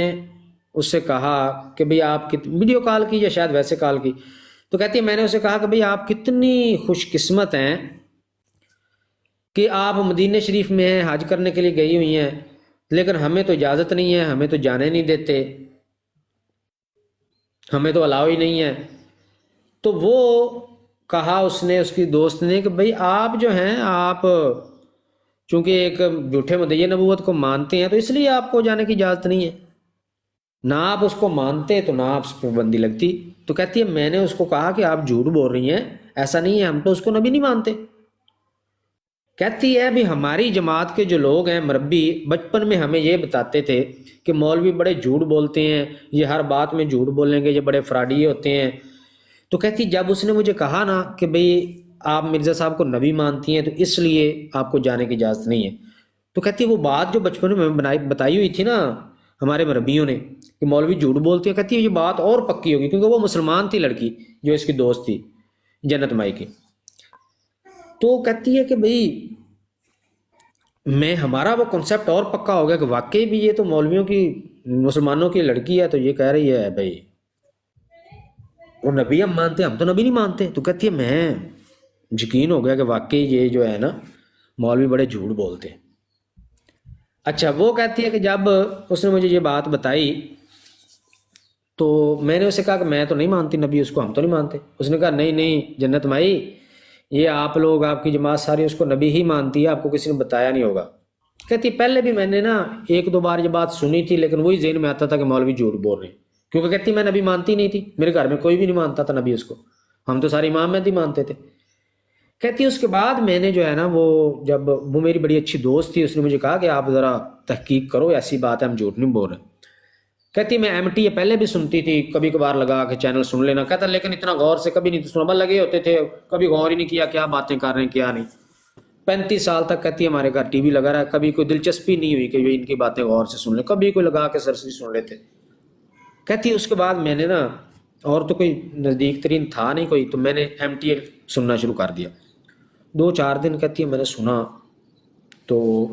اس سے کہا کہ بھئی آپ ویڈیو کال کی یا شاید ویسے کال کی، تو کہتی ہے میں نے اسے کہا کہ بھئی آپ کتنی خوش قسمت ہیں کہ آپ مدینہ شریف میں ہیں، حج کرنے کے لیے گئی ہوئی ہیں، لیکن ہمیں تو اجازت نہیں ہے، ہمیں تو جانے نہیں دیتے، ہمیں تو الاؤ ہی نہیں ہے۔ تو وہ کہا اس نے اس کی دوست نے کہ بھئی آپ جو ہیں آپ چونکہ ایک جھوٹے مدعی نبوت کو مانتے ہیں تو اس لیے آپ کو جانے کی اجازت نہیں ہے، نہ آپ اس کو مانتے تو نہ آپ اس پہ پابندی لگتی۔ تو کہتی ہے میں نے اس کو کہا کہ آپ جھوٹ بول رہی ہیں، ایسا نہیں ہے، ہم تو اس کو نبی نہیں مانتے۔ کہتی ہے بھی ہماری جماعت کے جو لوگ ہیں مربی بچپن میں ہمیں یہ بتاتے تھے کہ مولوی بڑے جھوٹ بولتے ہیں، یہ ہر بات میں جھوٹ بولیں گے، یہ بڑے فراڈی ہوتے ہیں۔ تو کہتی جب اس نے مجھے کہا نا کہ بھئی آپ مرزا صاحب کو نبی مانتی ہیں تو اس لیے آپ کو جانے کی اجازت نہیں ہے، تو کہتی وہ بات جو بچپن میں بتائی ہوئی تھی نا ہمارے مربیوں نے کہ مولوی جھوٹ بولتے ہیں، کہتی ہے یہ بات اور پکی ہوگی، کیونکہ وہ مسلمان تھی لڑکی جو اس کی دوست تھی جنت مائی کی۔ تو کہتی ہے کہ بھئی میں ہمارا وہ کنسپٹ اور پکا ہو گیا کہ واقعی بھی یہ تو مولویوں کی مسلمانوں کی لڑکی ہے، تو یہ کہہ رہی ہے بھئی وہ نبی ہم مانتے ہیں، ہم تو نبی نہیں مانتے۔ تو کہتی ہے میں یقین ہو گیا کہ واقعی یہ جو ہے نا مولوی بڑے جھوٹ بولتے ہیں۔ اچھا وہ کہتی ہے کہ جب اس نے مجھے یہ بات بتائی تو میں نے اسے کہا کہ میں تو نہیں مانتی نبی اس کو، ہم تو نہیں مانتے۔ اس نے کہا نہیں جنت مائی، یہ آپ لوگ آپ کی جماعت ساری اس کو نبی ہی مانتی ہے، آپ کو کسی نے بتایا نہیں ہوگا۔ کہتی پہلے بھی میں نے نا 1-2 بار یہ بات سنی تھی، لیکن وہی ذہن میں آتا تھا کہ مولوی جھوٹ بول رہے ہیں، کیونکہ کہتی میں نبی مانتی نہیں تھی، میرے گھر میں کوئی بھی نہیں مانتا تھا نبی اس کو، ہم تو سارے امام مہدی مانتے تھے۔ کہتی اس کے بعد میں نے جو ہے نا وہ جب وہ میری بڑی اچھی دوست تھی، اس نے مجھے کہا کہ آپ ذرا تحقیق کرو، ایسی بات ہے ہم جھوٹ نہیں بول رہے۔ کہتی میں MTA پہلے بھی سنتی تھی، کبھی کبھار لگا کے چینل سن لینا، کہتا لیکن اتنا غور سے کبھی نہیں سنا، بس لگے ہوتے تھے، کبھی غور ہی نہیں کیا کیا باتیں کر رہے ہیں کیا نہیں۔ 35 سال تک کہتی ہے ہمارے گھر TV لگا رہا ہے، کبھی کوئی دلچسپی نہیں ہوئی کہ یہ ان کی باتیں غور سے سن لیں، کبھی کوئی لگا کے سرسری سن لیتے۔ کہتی اس کے بعد میں نے نا اور تو کوئی نزدیک ترین تھا نہیں کوئی، تو میں نے MTA سننا شروع کر دیا۔ 2-4 دن کہتی ہے میں نے سنا تو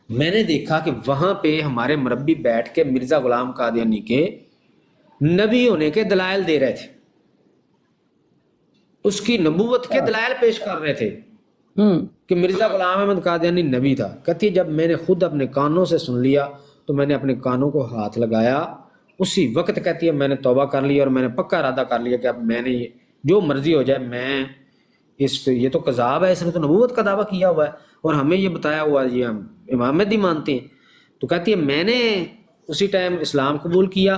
میں نے دیکھا کہ وہاں پہ ہمارے مربی بیٹھ کے مرزا غلام قادیانی کے نبی ہونے کے دلائل دے رہے تھے، اس کی نبوت کے دلائل پیش کر رہے تھے کہ مرزا غلام احمد قادیانی نبی تھا۔ کہتی ہے جب میں نے خود اپنے کانوں سے سن لیا تو میں نے اپنے کانوں کو ہاتھ لگایا، اسی وقت کہتی ہے میں نے توبہ کر لی اور میں نے پکا ارادہ کر لیا کہ اب میں نے جو مرضی ہو جائے، میں یہ تو کذاب ہے، اس نے تو نبوت کا دعویٰ کیا ہوا ہے اور ہمیں یہ بتایا ہوا ہے یہ ہم امام مہدی مانتے ہیں۔ تو کہتی ہے میں نے اسی ٹائم اسلام قبول کیا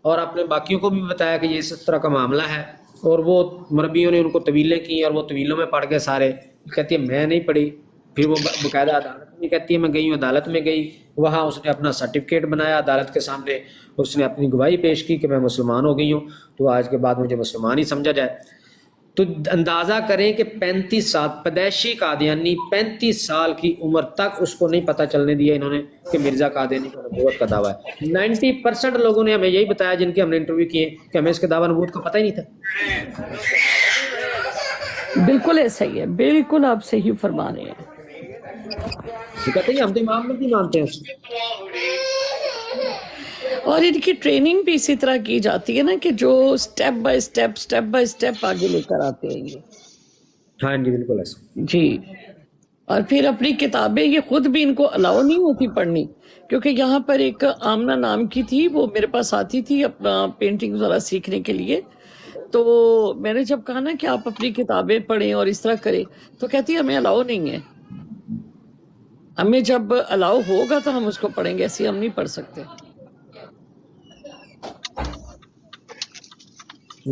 اور اپنے باقیوں کو بھی بتایا کہ یہ اس طرح کا معاملہ ہے، اور وہ مربیوں نے ان کو طویلیں کی اور وہ طویلوں میں پڑھ گئے سارے۔ کہتی ہے میں نہیں پڑھی، پھر وہ باقاعدہ عدالت میں کہتی ہے میں گئی ہوں، عدالت میں گئی، وہاں اس نے اپنا سرٹیفکیٹ بنایا عدالت کے سامنے، اس نے اپنی گواہی پیش کی کہ میں مسلمان ہو گئی ہوں، تو آج کے بعد مجھے مسلمان ہی سمجھا جائے۔ تو اندازہ کریں کہ 35 سال پیدائشی قادیانی 35 سال کی عمر تک اس کو نہیں پتہ چلنے دیا انہوں نے کہ مرزا قادیانی کا نبوت کا دعویٰ ہے. 90% لوگوں نے ہمیں یہی بتایا جن کے ہم نے انٹرویو کیے کہ ہمیں اس کے دعویٰ نبوت کا پتہ ہی نہیں تھا. بالکل ایسا ہی ہے، بالکل آپ صحیح فرما رہے ہیں. وہ کہتے ہیں ہم تو امام مہدی مانتے ہیں. اور ان کی ٹریننگ بھی اسی طرح کی جاتی ہے نا کہ جو سٹیپ بائی سٹیپ آگے لے کر آتے ہیں یہ. ہاں جی بالکل ایسا. جی، اور پھر اپنی کتابیں یہ خود بھی ان کو الاؤ نہیں ہوتی پڑھنی، کیونکہ یہاں پر ایک آمنہ نام کی تھی، وہ میرے پاس آتی تھی اپنا پینٹنگ وغیرہ سیکھنے کے لیے. تو میں نے جب کہا نا کہ آپ اپنی کتابیں پڑھیں اور اس طرح کریں، تو کہتی ہمیں الاؤ نہیں ہے، ہمیں جب الاؤ ہوگا تو ہم اس کو پڑھیں گے، ایسے ہم نہیں پڑھ سکتے.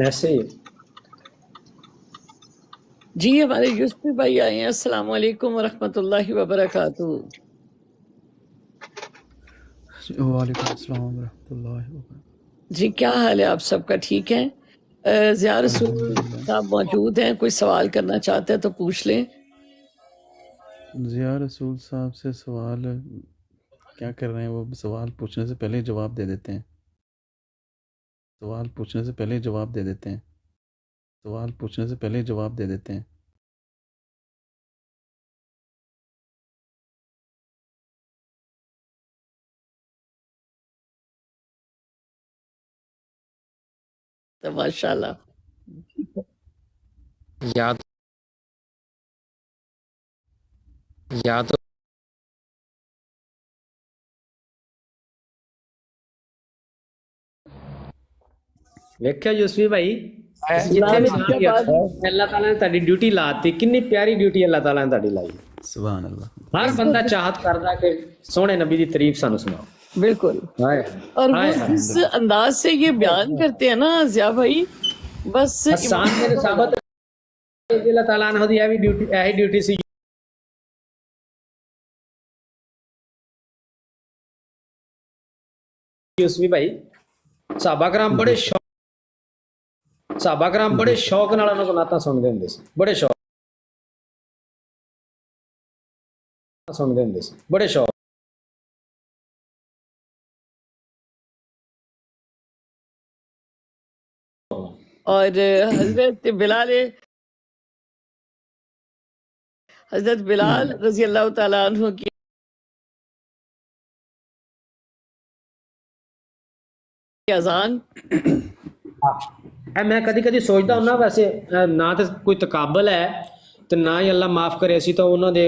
ایسے ہی. جی ہمارے یوسفی بھائی آئے ہیں. السلام علیکم ورحمۃ اللہ وبرکاتہ. وعلیکم السلام ورحمۃ اللہ وبرکاتہ. جی کیا حال ہے آپ سب کا؟ ٹھیک ہے؟ ضیاء رسول الحمدللہ. صاحب موجود ہیں، کوئی سوال کرنا چاہتے ہیں تو پوچھ لیں. ضیاء رسول صاحب سے سوال کیا کر رہے ہیں؟ وہ سوال پوچھنے سے پہلے جواب دے دیتے ہیں. سوال پوچھنے سے پہلے جواب دے دیتے ہیں. سوال پوچھنے سے پہلے جواب دے دیتے ہیں. تو ماشاء اللہ. یا تو ویکھیا یوسفی بھائی جتھے اللہ بھی نے نام کیا لیا بات- اللہ تعالیٰ نے تہاڈی ڈیوٹی لاتی. کنی پیاری ڈیوٹی اللہ تعالیٰ نے تہاڈی لائی. سبحان اللہ. ہر بندہ چاہت کردا کہ سونے نبی دی تعریف سانو سناؤ. بالکل. ہائے اور وہ ہائے ہائے. جس انداز سے یہ بیان کرتے ہیں نا ضیاء بھائی، بس حسان بن ثابت رضی اللہ تعالیٰ عنہ دی ایوی ڈیوٹی سی. یوسفی بھائی صحابہ کرام بڑے شوق نال انہاں کو نعتاں سنتے ہوندے سی. بڑے شوق اور حضرت بلال رضی اللہ تعالیٰ عنہ کی اذان. میں کدی کدی سوچدا ہوں نا، ویسے نہ تے کوئی تقابل ہے تے نہ ہی اللہ معاف کرے سی تو انہاں دے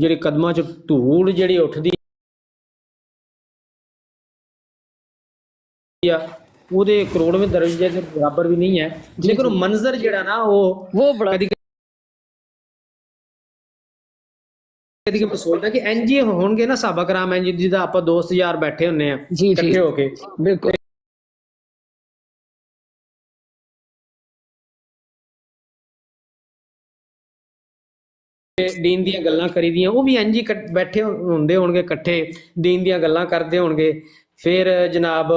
جڑے قدماں چ دھوڑ جڑی اٹھدی ہے وہ دے کروڑویں درجے کے برابر بھی نہیں ہے. لیکن وہ منظر جڑا نا وہ بڑا کدی کدی میں سوچدا کہ انج ہی ہون گے نا صحابہ کرام، انج جدا آپا دوست یار بیٹھے ہونے ہیں جی اکٹھے ہو کے. بالکل. دین دیاں گلاں کری دیاں وہ بھی انج ہی بیٹھے ہوندے ہون گے اکٹھے، دین دیاں گلاں کردے ہون گے. پھر جناب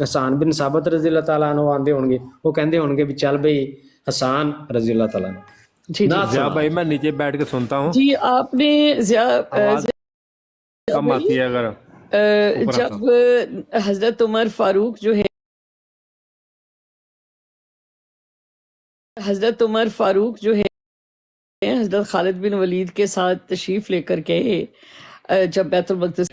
حسان بن ثابت رضی اللہ تعالیٰ عنہ آندے ہون گے، وہ کہندے ہون گے بھی چل بھئی حسان رضی اللہ تعالیٰ عنہ. جی ضیاء بھائی میں نیچے بیٹھ کے سنتا ہوں، جی آپ نے آواز کم آتی ہے اگر جب حضرت عمر فاروق جو ہے حضرت خالد بن ولید کے ساتھ تشریف لے کر کے جب بیت المقدس